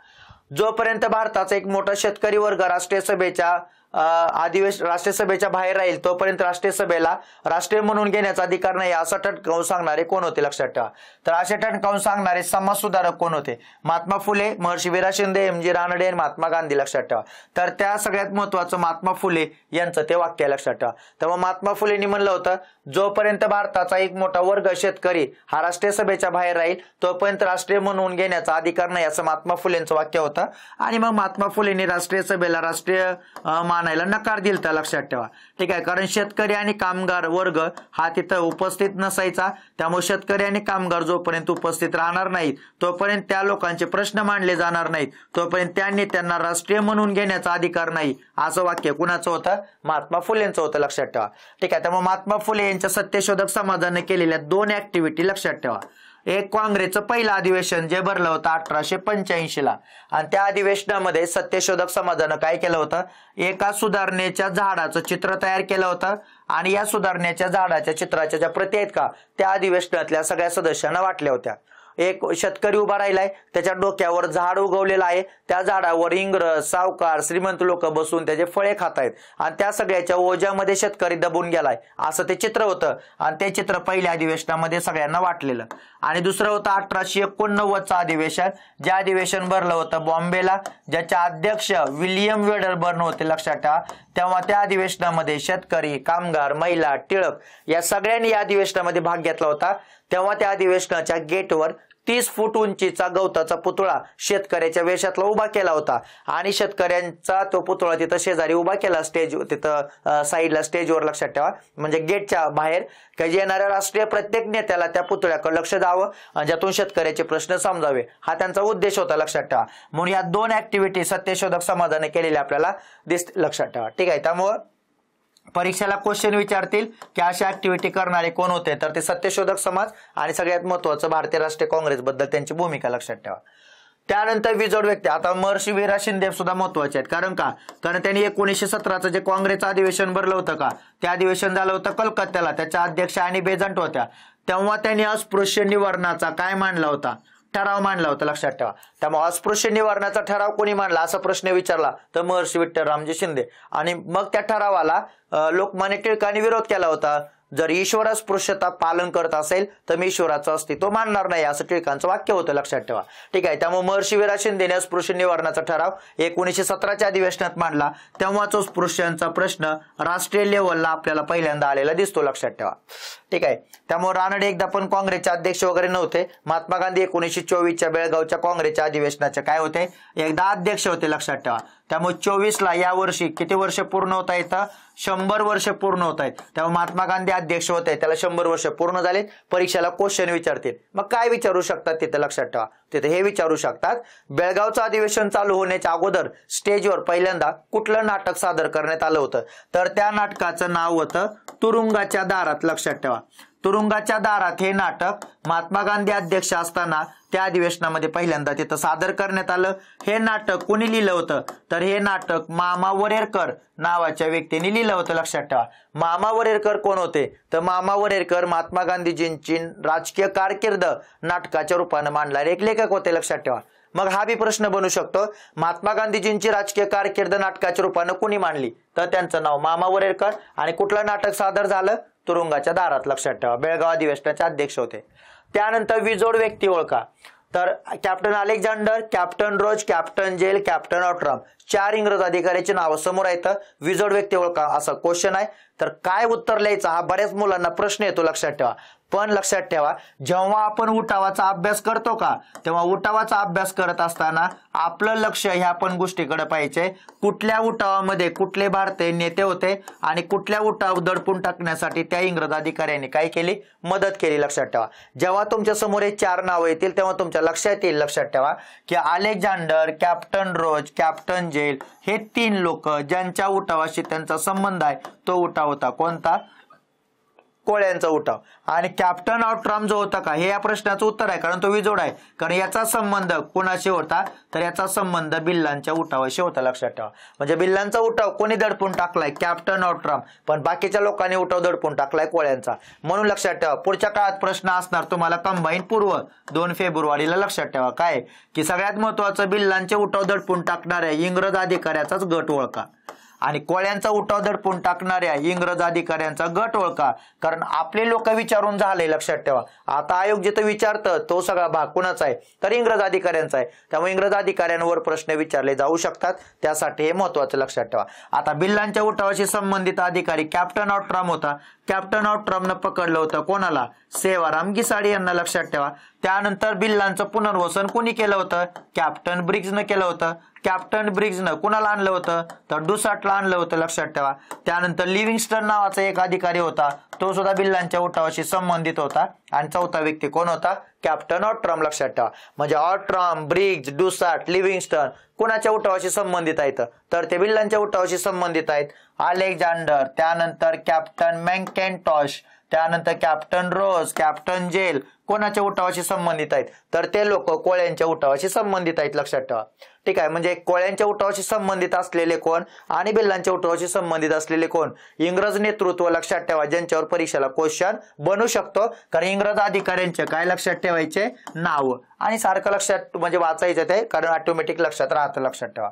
जोपर्यंत भारताचा एक मोठा शेतकरी वर्ग राष्ट्रीय सभेच्या बाहेर राहील तोपर्यंत राष्ट्रीय सभेला राष्ट्रीय म्हणून घेण्याचा अधिकार नाही असं ठणकावून सांगणारे कोण होते. लक्षात ठेवा. तर असे ठणकावून सांगणारे समाज सुधारक कोण होते, महात्मा फुले, महर्षी वीरा शिंदे, एम.जी. रानडे आणि महात्मा गांधी. लक्षात ठेवा. तर त्या सगळ्यात महत्वाचं महात्मा फुले यांचं ते वाक्य. लक्षात ठेवा. तेव्हा महात्मा फुलेंनी म्हणलं होतं जोपर्यंत भारताचा एक मोठा वर्ग शेतकरी हा राष्ट्रीय सभेच्या बाहेर राहील तोपर्यंत राष्ट्रीय म्हणून घेण्याचा अधिकार नाही असं महात्मा फुलेंचं वाक्य होतं. आणि मग महात्मा फुलेंनी राष्ट्रीय सभेला राष्ट्रीय मानायला नकार दिलता. लक्षात ठेवा. ठीक आहे. कारण शेतकरी आणि कामगार वर्ग हा तिथं उपस्थित नसायचा. त्यामुळे शेतकरी आणि कामगार जोपर्यंत उपस्थित राहणार नाहीत तोपर्यंत त्या लोकांचे प्रश्न मांडले जाणार नाहीत तोपर्यंत त्या नेत्यांना राष्ट्रीय म्हणून घेण्याचा अधिकार नाही असं वाक्य कुणाचं होतं महात्मा फुलेंचं होतं. लक्षात ठेवा. ठीक आहे. त्यामुळे महात्मा फुले यांच्या सत्यशोधक समाजाने केलेल्या 2 ऍक्टिव्हिटी लक्षात ठेवा. एक काँग्रेसचं पहिलं अधिवेशन जे भरलं होतं 1885 ला आणि त्या अधिवेशनामध्ये सत्यशोधक समाजानं काय केलं होतं एका सुधारणेच्या झाडाचं चित्र तयार केलं होतं आणि या सुधारणेच्या झाडाच्या चित्राच्या ज्या प्रती आहेत का त्या अधिवेशनातल्या सगळ्या सदस्यांना वाटल्या होत्या. एक शेतकरी उभा राहिलाय त्याच्या डोक्यावर झाड उगवलेलं आहे त्या झाडावर इंग्रज, सावकार, श्रीमंत लोक बसून त्याचे फळे खातायत आणि त्या सगळ्याच्या ओझ्यामध्ये शेतकरी दबून गेलाय असं ते चित्र होतं आणि ते चित्र पहिल्या अधिवेशनामध्ये सगळ्यांना वाटलेलं. आणि दुसरं होतं 1889चं अधिवेशन जे अधिवेशन भरलं होतं बॉम्बेला ज्याच्या अध्यक्ष विल्यम वेडरबर्न होते. लक्षात ठेवा. तेव्हा त्या अधिवेशनामध्ये शेतकरी, कामगार, महिला, टिळक या सगळ्यांनी या अधिवेशनामध्ये भाग घेतला होता. तेव्हा त्या अधिवेशनाच्या गेटवर 30 फूट उंचीचा गवताचा पुतळा शेतकऱ्याच्या वेशातला उभा केला होता आणि शेतकऱ्यांचा तो पुतळा तिथं शेजारी उभा केला स्टेज तिथं साईडला स्टेजवर. लक्षात ठेवा. म्हणजे गेटच्या बाहेर काही येणाऱ्या राष्ट्रीय प्रत्येक नेत्याला त्या पुतळ्याकडे लक्ष द्यावं आणि ज्यातून शेतकऱ्याचे प्रश्न समजावे हा त्यांचा उद्देश होता. लक्षात ठेवा. म्हणून या 2 ऍक्टिव्हिटी सत्यशोधक समाजाने केलेल्या आपल्याला दिसते. लक्षात ठेवा. ठीक आहे. त्यामुळे परीक्षेला क्वेश्चन विचारतील की अशा ऍक्टिव्हिटी करणारे कोण होते तर ते सत्यशोधक समाज आणि सगळ्यात महत्वाचं भारतीय राष्ट्रीय काँग्रेस बद्दल त्यांची भूमिका लक्षात ठेवा. त्यानंतर विजोड व्यक्ती आता महर्षी वीरा शिंदे सुद्धा महत्वाचे आहेत. कारण त्यांनी 1917चं जे काँग्रेसचं अधिवेशन भरलं होतं का ते अधिवेशन झालं होतं कलकत्त्याला. त्याच्या अध्यक्ष आणि बेजंट होत्या. तेव्हा त्यांनी अस्पृश्य निवारणाचा काय मांडला होता ठराव मांडला होता, लक्षात ठेवा. त्यामुळे अस्पृश्य निवारणाचा ठराव कोणी मांडला असा प्रश्न विचारला तर महर्षी विठ्ठलरामजी शिंदे. आणि मग त्या ठरावाला लोकमान्य टिळकांनी विरोध केला होता. जर ईश्वर अस्पृश्यता पालन करत असेल तर मी ईश्वराचं अस्तित्व मानणार नाही असं टिळकांचं वाक्य होतं, लक्षात ठेवा. ठीक आहे. त्यामुळे महर्षी वीरा शिंदेने अस्पृश्य निवारणाचा ठराव 1917च्या अधिवेशनात मांडला. तेव्हाच अस्पृश्यांचा प्रश्न राष्ट्रीय लेवलला आपल्याला पहिल्यांदा आलेला दिसतो, लक्षात ठेवा. ठीक आहे. त्यामुळे रानडे एकदा पण काँग्रेसचे अध्यक्ष वगैरे नव्हते. महात्मा गांधी 1924च्या बेळगावच्या काँग्रेसच्या अधिवेशनाचे काय होते, एकदा अध्यक्ष होते, लक्षात ठेवा. त्यामुळे 24ला या वर्षी किती वर्ष पूर्ण होत आहेत, 100 वर्ष पूर्ण होत आहेत. त्यामुळे महात्मा गांधी अध्यक्ष होते, त्याला 100 वर्ष पूर्ण झाले. परीक्षेला क्वेश्चन विचारतील, मग काय विचारू शकतात तिथे, लक्षात ठेवा. तिथे हे विचारू शकतात, बेळगावचं अधिवेशन चालू होण्याच्या अगोदर स्टेजवर पहिल्यांदा कुठलं नाटक सादर करण्यात आलं होतं, तर त्या नाटकाचं नाव होतं तुरुंगाच्या दारात, लक्षात ठेवा. तुरुंगाच्या दारात हे नाटक महात्मा गांधी अध्यक्ष असताना त्या अधिवेशनामध्ये पहिल्यांदा तिथं सादर करण्यात आलं. हे नाटक कोणी लिहिलं होतं, तर हे नाटक मामा वरेरकर नावाच्या व्यक्तीने लिहिलं होतं, लक्षात ठेवा. मामा वरेरकर कोण होते, तर मामा वरेरकर महात्मा गांधीजींची राजकीय कारकीर्द नाटकाच्या रूपाने मांडणारे एक लेखक होते, लक्षात ठेवा. मग हा बी प्रश्न बनू शकतो, महात्मा गांधीजींची राजकीय कारकीर्द नाटकाच्या रूपाने कोणी मांडली, तर त्यांचं नाव मामा वरेरकर. आणि कुठलं नाटक सादर झालं, तुरुंगाच्या दारात, लक्षात ठेवा. बेळगाव अधिवेशनाचे अध्यक्ष होते. त्यानंतर विजोड व्यक्ती ओळखा, तर कॅप्टन अलेक्झांडर, कॅप्टन रोज, कॅप्टन जेल, कॅप्टन ऑट्रम 4 इंग्रज अधिकाऱ्याची नावं समोर येतं. विजोड व्यक्ती ओळखा असा क्वेश्चन आहे. तर काय उत्तर लिहायचं हा बऱ्याच मुलांना प्रश्न येतो, लक्षात ठेवा. पण लक्षात ठेवा, जेव्हा आपण उठावाचा अभ्यास करतो का, तेव्हा उठावाचा अभ्यास करत असताना आपलं लक्ष ह्या पण गोष्टीकडे पाहिजे, कुठल्या उठावामध्ये कुठले भारतीय नेते होते आणि कुठल्या उठाव दडपून टाकण्यासाठी त्या इंग्रज अधिकाऱ्यांनी काय केली, मदत केली, लक्षात ठेवा. जेव्हा तुमच्या समोर हे 4 नावं येतील तेव्हा तुमच्या लक्षात येईल, लक्षात ठेवा, की अलेक्झांडर, कॅप्टन रोज, कॅप्टन जेल हे 3 लोक ज्यांच्या उठावाशी त्यांचा संबंध आहे तो उठाव होता कोणता, कोळ्यांचा उठाव. आणि कॅप्टन ऑट्रम जो होता का, हे या प्रश्नाचं उत्तर आहे, कारण तो विजोड आहे. कारण याचा संबंध कोणाशी होता, तर याचा संबंध बिल्लांच्या उठावाशी होता, लक्षात ठेवा. म्हणजे बिल्लांचा उठाव कोणी दडपून टाकलाय, कॅप्टन ऑट्रम. पण बाकीच्या लोकांनी उठाव दडपून टाकलाय कोळ्यांचा. म्हणून लक्षात ठेवा, पुढच्या काळात प्रश्न असणार तुम्हाला कंबाईन पूर्व 2 फेब्रुवारीला, लक्षात ठेवा. काय की सगळ्यात महत्वाचं, बिल्लांचे उठाव दडपून टाकणाऱ्या इंग्रज अधिकाऱ्याचाच गट ओळखा आणि कोळ्यांचा उठाव दडपून टाकणाऱ्या इंग्रज अधिकाऱ्यांचा गट ओळखा. कारण आपले लोक विचारून झाले, लक्षात ठेवा. आता आयोग जिथं विचारतं तो सगळा भाग कुणाचा आहे, तर इंग्रज अधिकाऱ्यांचा आहे. त्यामुळे इंग्रज अधिकाऱ्यांवर प्रश्न विचारले जाऊ शकतात, त्यासाठी हे महत्वाचं, लक्षात ठेवा. आता बिल्लांच्या उठावाशी संबंधित अधिकारी कॅप्टन ऑट्रम होता. कॅप्टन ऑट्रमनं पकडलं होतं कोणाला, सेवाराम गिसाडी यांना, लक्षात ठेवा. त्यानंतर बिल्लांचं पुनर्वसन कोणी केलं होतं, कॅप्टन ब्रिग्जनं केलं होतं. कॅप्टन ब्रिग्जनं कुणाला आणलं होतं, तर डुसाटला आणलं होतं, लक्षात ठेवा. त्यानंतर लिव्हिंगस्टन नावाचा एक अधिकारी होता, तो सुद्धा बिल्लांच्या उठावाशी संबंधित होता. आणि चौथा व्यक्ती कोण होता, कॅप्टन ऑट्रम, लक्षात ठेवा. म्हणजे ऑट्रम, ब्रिग्ज, डुसाट, लिव्हिंगस्टन कुणाच्या उठावाशी संबंधित आहेत, तर ते बिल्लांच्या उठावाशी संबंधित आहेत. अलेक्झांडर, त्यानंतर कॅप्टन मॅकॅन्टॉश, त्यानंतर कॅप्टन रोज, कॅप्टन जेल कोणाच्या उठावाशी संबंधित आहेत, तर ते लोक कोळ्यांच्या उठावाशी संबंधित आहेत, लक्षात ठेवा. ठीक आहे. म्हणजे कोळ्यांच्या उठावाशी संबंधित असलेले कोण आणि बिल्लांच्या उठावाशी संबंधित असलेले कोण, इंग्रज नेतृत्व, लक्षात ठेवा, ज्यांच्यावर परीक्षेला क्वेश्चन बनू शकतो. कारण इंग्रज अधिकाऱ्यांचे काय लक्षात ठेवायचे, नाव, आणि सारखं लक्षात म्हणजे वाचायचं ते, कारण ऑटोमॅटिक लक्षात राहतं, लक्षात ठेवा.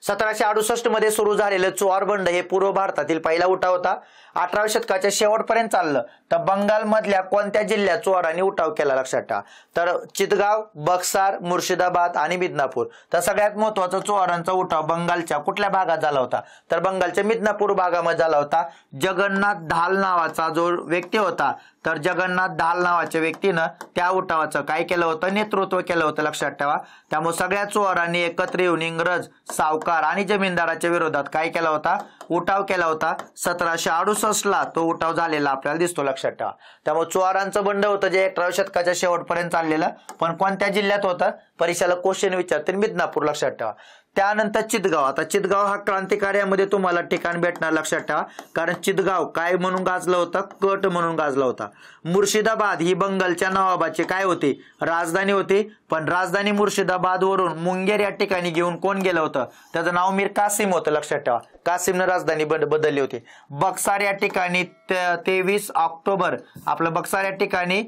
1768 मध्ये सुरू झालेलं चोर बंड हे पूर्व भारतातील पहिला उठाव होता. 18व्या शतकाच्या शेवटपर्यंत चाललं. तर बंगाल मधल्या कोणत्या जिल्ह्यात चोरांनी उठाव केला, लक्षात ठेवा, तर चितगाव, बक्सार, मुर्शिदाबाद आणि मिदनापूर. तर सगळ्यात महत्वाचा चोरांचा उठाव बंगालच्या कुठल्या भागात झाला होता, तर बंगालच्या मिदनापूर भागामध्ये झाला होता. जगन्नाथ धाल नावाचा जो व्यक्ती होता, तर जगन्नाथ धाल नावाच्या व्यक्तीनं त्या उठावाचं काय केलं होतं, नेतृत्व केलं होतं, लक्षात ठेवा. त्यामुळे सगळ्या चोरांनी एकत्र येऊन इंग्रज, सावकार आणि जमीनदाराच्या विरोधात काय केला होता, उठाव केला होता. 1768ला तो उठाव झालेला आपल्याला दिसतो, लक्षात ठेवा. त्यामुळे चोरांचं बंड होतं जे 18व्या शतकाच्या शेवटपर्यंत चाललेलं. पण कोणत्या जिल्ह्यात होतं, परीक्षेला क्वेश्चन विचारतील, मिदनापूर, लक्षात ठेवा. त्यानंतर चितगाव. आता चितगाव हा क्रांतिकार्यामध्ये तुम्हाला ठिकाण भेटणार, लक्षात ठेवा. कारण चितगाव काय म्हणून गाजलं होतं, कट म्हणून गाजला होता. मुर्शिदाबाद ही बंगालच्या नवाबाची काय होती, राजधानी होती. पण राजधानी मुर्शिदाबाद वरून मुंगेर या ठिकाणी घेऊन कोण गेलं होतं, त्याचं नाव मीर कासिम होतं, लक्षात ठेवा. कासिमनं राजधानी बदलली होती. बक्सार या ठिकाणी 23 ऑक्टोबर आपलं बक्सार या ठिकाणी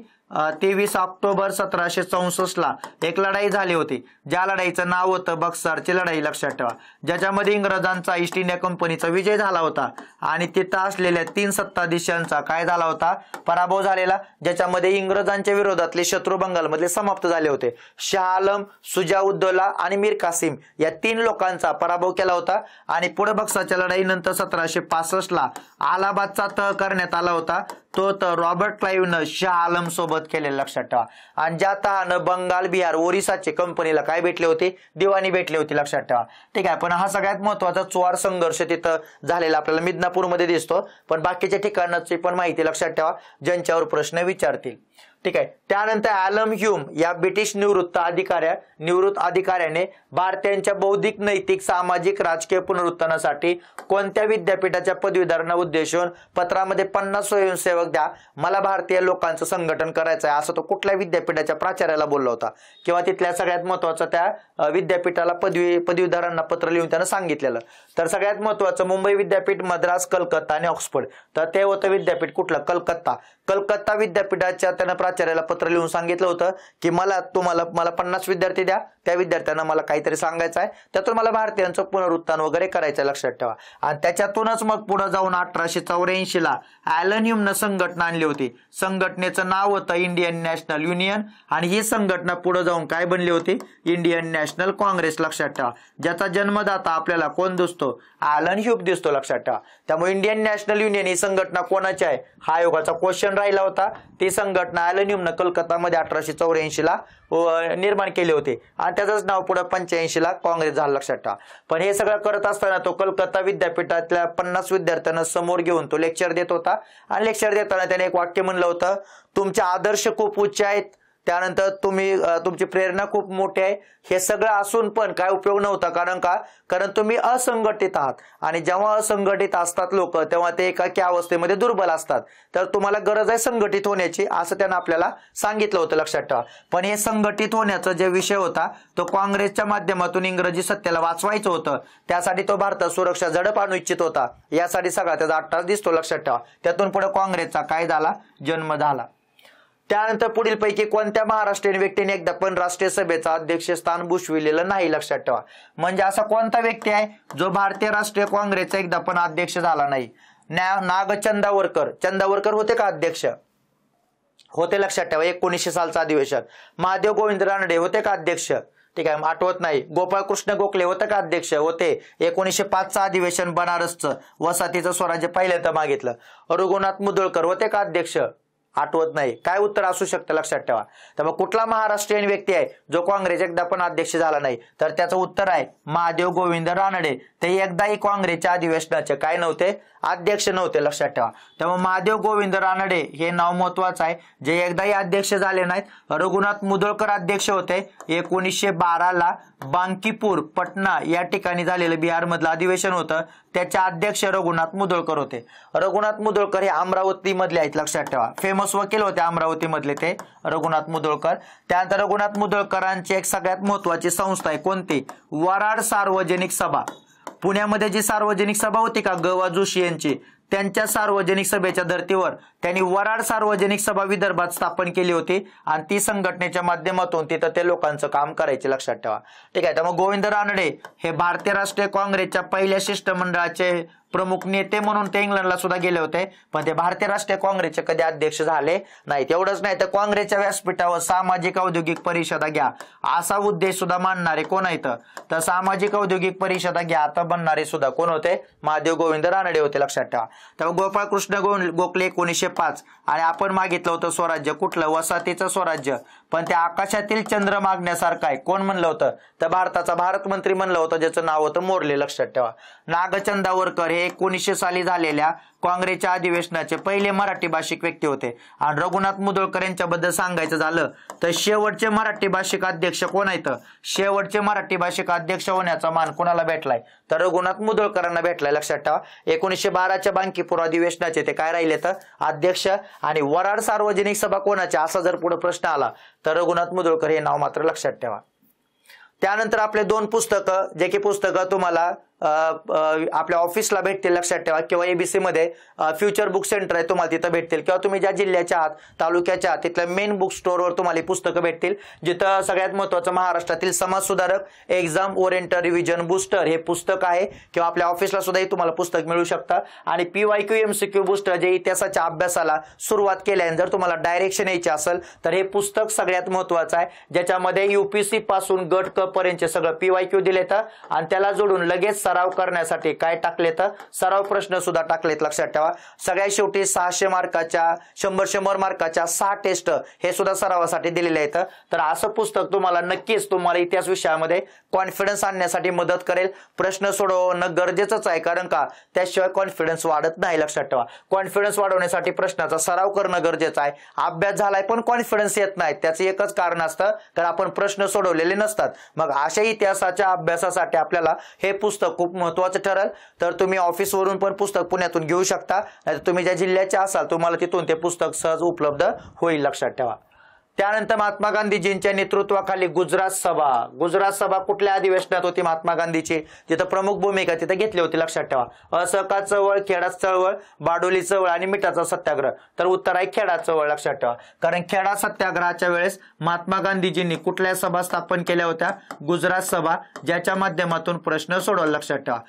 23 ऑक्टोबर 1764 ला एक लढाई झाली होती, ज्या लढाईचं नाव होतं बक्सरची लढाई, लक्षात ठेवा, ज्याच्यामध्ये इंग्रजांचा ईस्ट इंडिया कंपनीचा विजय झाला होता आणि तिथं असलेल्या 3 सत्ताधीशांचा काय झाला होता, पराभव झालेला, ज्याच्यामध्ये इंग्रजांच्या विरोधातले शत्रू बंगालमधले समाप्त झाले होते. शाह आलम, सुजाउद्दौला आणि मीर कासिम या 3 लोकांचा पराभव केला होता. आणि पुढे बक्सरच्या लढाईनंतर 1765 ला अलाहाबादचा तह करण्यात आला होता. तो तर रॉबर्ट क्लाइव्हनं शाह आलम सोबत केलेला, लक्षात ठेवा. आणि ज्या तहानं बंगाल, बिहार, ओरिसाचे कंपनीला काय भेटले होते, दिवाणी भेटली होती, लक्षात ठेवा. ठीक आहे, पण हा सगळ्यात महत्वाचा चोर संघर्ष तिथं झालेला आपल्याला मिदनापूरमध्ये दिसतो. पण बाकीच्या ठिकाणाची पण माहिती लक्षात ठेवा, ज्यांच्यावर प्रश्न विचारतील. ठीक आहे. त्यानंतर ॲलन ह्यूम या ब्रिटिश निवृत्त अधिकाऱ्याने भारतीयांच्या बौद्धिक, नैतिक, सामाजिक, राजकीय पुनरुत्थानासाठी कोणत्या विद्यापीठाच्या पदवीधरांना उद्देशून पत्रामध्ये 50 स्वयंसेवक द्या, मला भारतीय लोकांचं संघटन करायचं आहे, असं तो कुठल्या विद्यापीठाच्या प्राचार्याला बोलला होता, किंवा तिथल्या सगळ्यात महत्वाचं त्या विद्यापीठाला पदवीधरांना पत्र लिहून त्यानं सांगितलेलं. तर सगळ्यात महत्वाचं मुंबई विद्यापीठ, मद्रास, कलकत्ता आणि ऑक्सफर्ड. तर ते होतं विद्यापीठ कुठलं, कलकत्ता विद्यापीठाच्या त्यानं प्राचार्याला पत्र लिहून सांगितलं होतं की मला 50 विद्यार्थी द्या, त्या विद्यार्थ्यांना मला काहीतरी सांगायचं आहे, त्यातून मला भारतीयांचं पुनरुत्थान वगैरे करायचं आहे, लक्षात ठेवा. आणि त्याच्यातूनच मग पुढे जाऊन 1884 ला ॲलन ह्यूमनं संघटना आणली होती. संघटनेचं नाव होतं इंडियन नॅशनल युनियन आणि ही संघटना पुढे जाऊन काय बनली होती, इंडियन नॅशनल काँग्रेस, लक्षात ठेवा. ज्याचा जन्मदाता आपल्याला कोण दिसतो, ॲलन ह्यूम दिसतो, लक्षात ठेवा. त्यामुळे इंडियन नॅशनल युनियन ही संघटना कोणाची आहे, हा योगाचा क्वेश्चन राहिला होता. ती संघटना ॲलन ह्यूमनं कलकत्तामध्ये 1884 ला निर्माण केली होती आणि त्याचंच नाव पुढे 85 ला काँग्रेस झालं, लक्षात ठेवा. पण हे सगळं करत असताना तो कलकत्ता विद्यापीठातल्या 50 विद्यार्थ्यांना समोर घेऊन तो लेक्चर देत होता. आणि लेक्चर देताना त्याने एक वाक्य म्हणलं होतं, तुमचे आदर्श खूप उच्च आहेत, त्यानंतर तुमची प्रेरणा खूप मोठी आहे, हे सगळं असून पण काय उपयोग नव्हता. कारण तुम्ही असंघटित आहात आणि जेव्हा असंघटित असतात लोक तेव्हा ते एकाकी अवस्थेमध्ये दुर्बल असतात. तर तुम्हाला गरज आहे संघटित होण्याची, असं त्यानं आपल्याला सांगितलं होतं, लक्षात ठेवा. पण हे संघटित होण्याचा जे विषय होता तो काँग्रेसच्या माध्यमातून इंग्रजी सत्तेला वाचवायचं होतं. त्यासाठी तो भारतात सुरक्षा झडप आणू इच्छित होता. यासाठी सगळा त्याचा अट्टास दिसतो, लक्षात ठेवा. त्यातून पुढे काँग्रेसचा काय झाला, जन्म झाला. त्यानंतर पुढील पैकी कोणत्या महाराष्ट्रीयन व्यक्तीने एकदा पण राष्ट्रीय सभेचं अध्यक्षस्थान भूषविलेलं नाही, लक्षात ठेवा. म्हणजे असा कोणता व्यक्ती आहे जो भारतीय राष्ट्रीय काँग्रेसचा एकदा पण अध्यक्ष झाला नाही. चंदावरकर होते का अध्यक्ष, होते, लक्षात ठेवा. 1900 सालचं अधिवेशन. महादेव गोविंद रानडे होते का अध्यक्ष, ठीक आहे, आठवत नाही. गोपाळकृष्ण गोखले होते का अध्यक्ष, होते. 1905चं अधिवेशन बनारसचं, वसाहतीचं स्वराज्य पहिल्यांदा मागितलं. रघुनाथ मुदोळकर होते का अध्यक्ष, आठवत नाही. काय उत्तर असू शकतं, लक्षात ठेवा. तर मग कुठला महाराष्ट्रीयन व्यक्ती आहे जो काँग्रेस एकदा पण अध्यक्ष झाला नाही, तर त्याचं उत्तर आहे महादेव गोविंद रानडे. ते एकदाही काँग्रेसच्या अधिवेशनाचे काय नव्हते, अध्यक्ष नव्हते, लक्षात ठेवा. त्यामुळे महादेव गोविंद रानडे हे नाव महत्वाचं आहे, जे एकदाही अध्यक्ष झाले नाहीत. रघुनाथ मुदोळकर अध्यक्ष होते. 1912 ला बांकीपूर, पटना या ठिकाणी झालेलं बिहारमधलं अधिवेशन होतं, त्याचे अध्यक्ष रघुनाथ मुदोळकर होते. रघुनाथ मुदोळकर हे अमरावती मधले आहेत, लक्षात ठेवा. फेमस वकील होते अमरावती मधले ते रघुनाथ मुदोळकर. त्यानंतर रघुनाथ मुदोळकरांची एक सगळ्यात महत्वाची संस्था आहे, कोणती, वराड सार्वजनिक सभा. पुण्यामध्ये जी सार्वजनिक सभा होती का ग.वा. जोशी यांची, त्यांच्या सार्वजनिक सभेच्या धर्तीवर त्यांनी वराड सार्वजनिक सभा विदर्भात स्थापन केली होती आणि ती संघटनेच्या माध्यमातून तिथं ते लोकांचं काम करायचे, लक्षात ठेवा. ठीक आहे. त्यामुळे गोविंद रानडे हे भारतीय राष्ट्रीय काँग्रेसच्या पहिल्या शिष्टमंडळाचे प्रमुख नेते म्हणून ते इंग्लंडला सुद्धा गेले होते, पण ते भारतीय राष्ट्रीय काँग्रेसचे कधी अध्यक्ष झाले नाहीत. एवढंच नाही तर काँग्रेसच्या व्यासपीठावर सामाजिक औद्योगिक परिषदा घ्या असा उद्देश सुद्धा मांडणारे कोण आहेत, तर सामाजिक औद्योगिक परिषदा घ्या आता बनणारे सुद्धा कोण होते, महादेव गोविंद रानडे होते, लक्षात ठेवा. त्यामुळे गोपाळकृष्ण गोखले 1905 आणि आपण मागितलं होतं स्वराज्य कुठलं, वसाहतीचं स्वराज्य. पण ते आकाशातील चंद्र मागण्यासारखं आहे, कोण म्हणलं होतं, तर भारताचा भारत मंत्री म्हणलं होतं, ज्याचं नाव होतं मोर्ले, लक्षात ठेवा. नागचंदावरकर हे 1900 साली झालेल्या काँग्रेसच्या अधिवेशनाचे पहिले मराठी भाषिक व्यक्ती होते. आणि रघुनाथ मुदोळकर यांच्याबद्दल सांगायचं झालं तर शेवटचे मराठी भाषिक अध्यक्ष कोण आहेत, शेवटचे मराठी भाषिक अध्यक्ष होण्याचा मान कोणाला भेटलाय, तर रघुनाथ मुदोळकरांना भेटलाय, लक्षात ठेवा. 1912च्या बांकीपूर अधिवेशनाचे ते काय राहिले तर अध्यक्ष. आणि वराड सार्वजनिक सभा कोणाच्या असा जर पुढे प्रश्न आला तर रघुनाथ मुदोळकर हे नाव मात्र लक्षात ठेवा. त्यानंतर आपले 2 पुस्तकं, जे की पुस्तकं तुम्हाला आपल्या ऑफिसला भेटतील लक्षात ठेवा, किंवा एबीसी मध्ये फ्युचर बुक सेंटर आहे तुम्हाला तिथं भेटतील, किंवा तुम्ही ज्या जिल्ह्याच्या आहात तालुक्याच्या आहात तिथल्या मेन बुक स्टोअरवर तुम्हाला पुस्तकं भेटतील, जिथं सगळ्यात महत्त्वाचं महाराष्ट्रातील समाज सुधारक एक्झाम ओरिएंटेड रिव्हिजन बूस्टर हे पुस्तक आहे, किंवा आपल्या ऑफिसला सुद्धा तुम्हाला पुस्तक मिळू शकतं. आणि PYQ MCQ बूस्टर जे इतिहासाच्या अभ्यासाला सुरुवात केल्याने जर तुम्हाला डायरेक्शन यायची असेल तर हे पुस्तक सगळ्यात महत्त्वाचं आहे, ज्याच्यामध्ये UPSC पासून गट क पर्यंतचे सगळं PYQ दिलेत आणि त्याला जोडून लगेच सराव करण्यासाठी काय टाकलेत, सराव प्रश्न सुद्धा टाकलेत लक्षात ठेवा. सगळ्यात शेवटी 600 मार्काच्या 100 मार्काच्या 6 टेस्ट हे सुद्धा सरावासाठी दिलेले आहेत. तर असं पुस्तक तुम्हाला नक्कीच तुम्हाला इतिहास विषयामध्ये कॉन्फिडन्स आणण्यासाठी मदत करेल. प्रश्न सोडवणं गरजेचंच आहे, कारण का त्याशिवाय कॉन्फिडन्स वाढत नाही लक्षात ठेवा. कॉन्फिडन्स वाढवण्यासाठी प्रश्नाचा सराव करणं गरजेचं आहे. अभ्यास झालाय पण कॉन्फिडन्स येत नाही, त्याचं एकच कारण असतं तर आपण प्रश्न सोडवलेले नसतात. मग अशा इतिहासाच्या अभ्यासासाठी आपल्याला हे पुस्तक खूप महत्त्वाचं ठरेल. तर तुम्ही ऑफिसवरून पण पुस्तक पुण्यातून घेऊ शकता, नाहीतर तुम्ही ज्या जिल्ह्याचे असाल तुम्हाला तिथून ते पुस्तक सहज उपलब्ध होईल लक्षात ठेवा. त्यानंतर महात्मा गांधीजींच्या नेतृत्वाखाली गुजरात सभा कुठल्या अधिवेशनात होती महात्मा गांधीची, तिथं प्रमुख भूमिका तिथे घेतली होती लक्षात ठेवा. असहकार चळवळ, खेडा चळवळ, बारडोली चळवळ आणि मिठाचा सत्याग्रह. तर उत्तर आहे खेडा चळवळ लक्षात ठेवा, कारण खेडा सत्याग्रहाच्या वेळेस महात्मा गांधीजींनी कुठल्या सभा स्थापन केल्या होत्या, गुजरात सभा, ज्याच्या माध्यमातून प्रश्न सोडवला लक्षात ठेवा.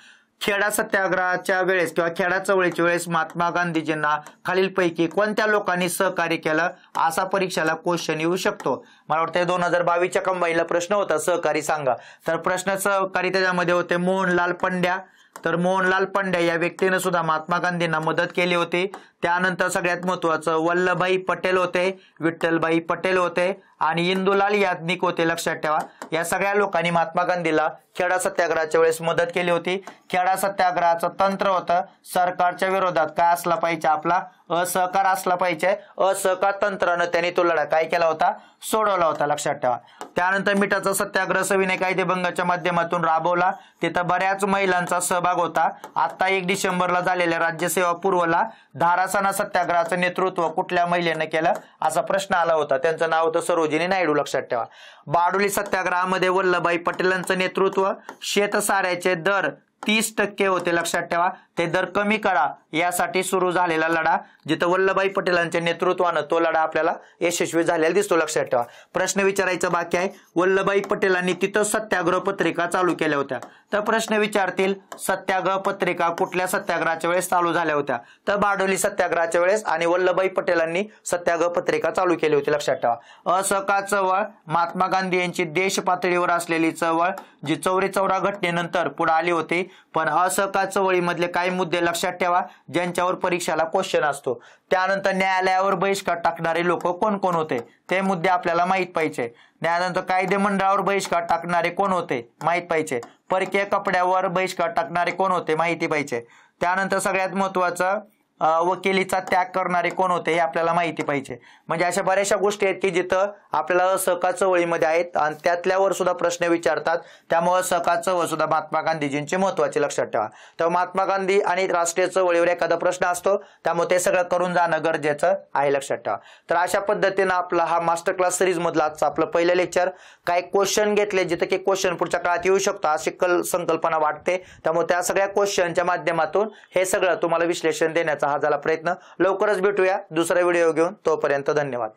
खेडा सत्याग्रहाच्या वेळेस किंवा खेडा चळवळीच्या वेळेस महात्मा गांधीजींना खालीलपैकी कोणत्या लोकांनी सहकार्य केलं, असा परीक्षेला क्वेश्चन येऊ शकतो. मला वाटतं 2022च्या कंबाईनला प्रश्न होता सहकारी सांगा. तर प्रश्न सहकारी त्याच्यामध्ये होते मोहनलाल पंड्या. तर मोहनलाल पंड्या या व्यक्तीने सुद्धा महात्मा गांधींना मदत केली होती. त्यानंतर सगळ्यात महत्त्वाचं वल्लभभाई पटेल होते, विठ्ठलभाई पटेल होते आणि इंदुलाल याज्ञिक होते लक्षात ठेवा. या सगळ्या लोकांनी महात्मा गांधीला खेडा सत्याग्रहाच्या वेळेस मदत केली होती. खेडा सत्याग्रहाचं तंत्र होतं सरकारच्या विरोधात काय असला पाहिजे, आपला असहकार असला पाहिजे. असहकार तंत्रानं त्यांनी तो लढा काय केला होता, सोडवला होता लक्षात ठेवा. त्यानंतर मिठाचा सत्याग्रह सविनय कायदेभंगाच्या माध्यमातून राबवला. तिथं बऱ्याच महिलांचा सहभाग होता. आता 1 डिसेंबरला झालेल्या राज्यसेवा पूर्वला धारासाना सत्याग्रहाचं नेतृत्व कुठल्या महिलेने केलं, असा प्रश्न आला होता. त्यांचं नाव होतं सरोजिनी नायडू लक्षात ठेवा. बारडोली सत्याग्रहामध्ये वल्लभभाई पटेलांचं नेतृत्व. शेतसाऱ्याचे दर 30% होते लक्षात ठेवा, ते दर कमी करा यासाठी सुरू झालेला लढा, जिथं वल्लभभाई पटेलांच्या नेतृत्वानं तो लढा आपल्याला यशस्वी झालेला दिसतो लक्षात ठेवा. प्रश्न विचारायचा बाकी आहे, वल्लभभाई पटेलांनी तिथं सत्याग्रह पत्रिका चालू केल्या होत्या. तर प्रश्न विचारतील सत्याग्रह पत्रिका कुठल्या सत्याग्रहाच्या वेळेस चालू झाल्या होत्या, तर बारडोली सत्याग्रहाच्या वेळेस, आणि वल्लभभाई पटेलांनी सत्याग्रह पत्रिका चालू केली होती लक्षात ठेवा. असहकार चळवळ महात्मा गांधी यांची देश पातळीवर असलेली चळवळ, जी चौरी चौरा घटनेनंतर पुढे आली होती. पण असहकार चळवळीमधले काही मुद्दे लक्षात ठेवा ज्यांच्यावर परीक्षेला क्वेश्चन असतो. त्यानंतर न्यायालयावर बहिष्कार टाकणारे लोक कोण कोण होते ते मुद्दे आपल्याला माहित पाहिजे. त्यानंतर कायदे मंडळावर बहिष्कार टाकणारे कोण होते माहित पाहिजे. परकीय कपड्यावर बहिष्कार टाकणारे कोण होते माहिती पाहिजे. त्यानंतर सगळ्यात महत्वाचं वकिलीचा त्याग करणारे कोण होते हे आपल्याला माहिती पाहिजे. म्हणजे अशा बऱ्याचशा गोष्टी आहेत की जिथं आपल्याला असहकार चळवळीमध्ये आहेत आणि त्यातल्यावर सुद्धा प्रश्न विचारतात. त्यामुळे असहकार चळवळ सुद्धा महात्मा गांधीजींचे महत्वाचे लक्षात ठेवा. तर महात्मा गांधी आणि राष्ट्रीय चळवळीवर एखादा प्रश्न असतो, त्यामुळे ते सगळं करून जाणं गरजेचं आहे लक्षात ठेवा. तर अशा पद्धतीनं आपला हा मास्टर क्लास सिरीज मधला आजचा आपलं पहिलं लेक्चर, काही क्वेश्चन घेतले जिथे की क्वेश्चन पुढच्या काळात येऊ शकतो अशी संकल्पना वाटते. त्यामुळे त्या सगळ्या क्वेश्चनच्या माध्यमातून हे सगळं तुम्हाला विश्लेषण देण्याचा हा झाला प्रयत्न. लवकरच भेटूया दुसरा व्हिडिओ घेऊन, तोपर्यंत धन्यवाद.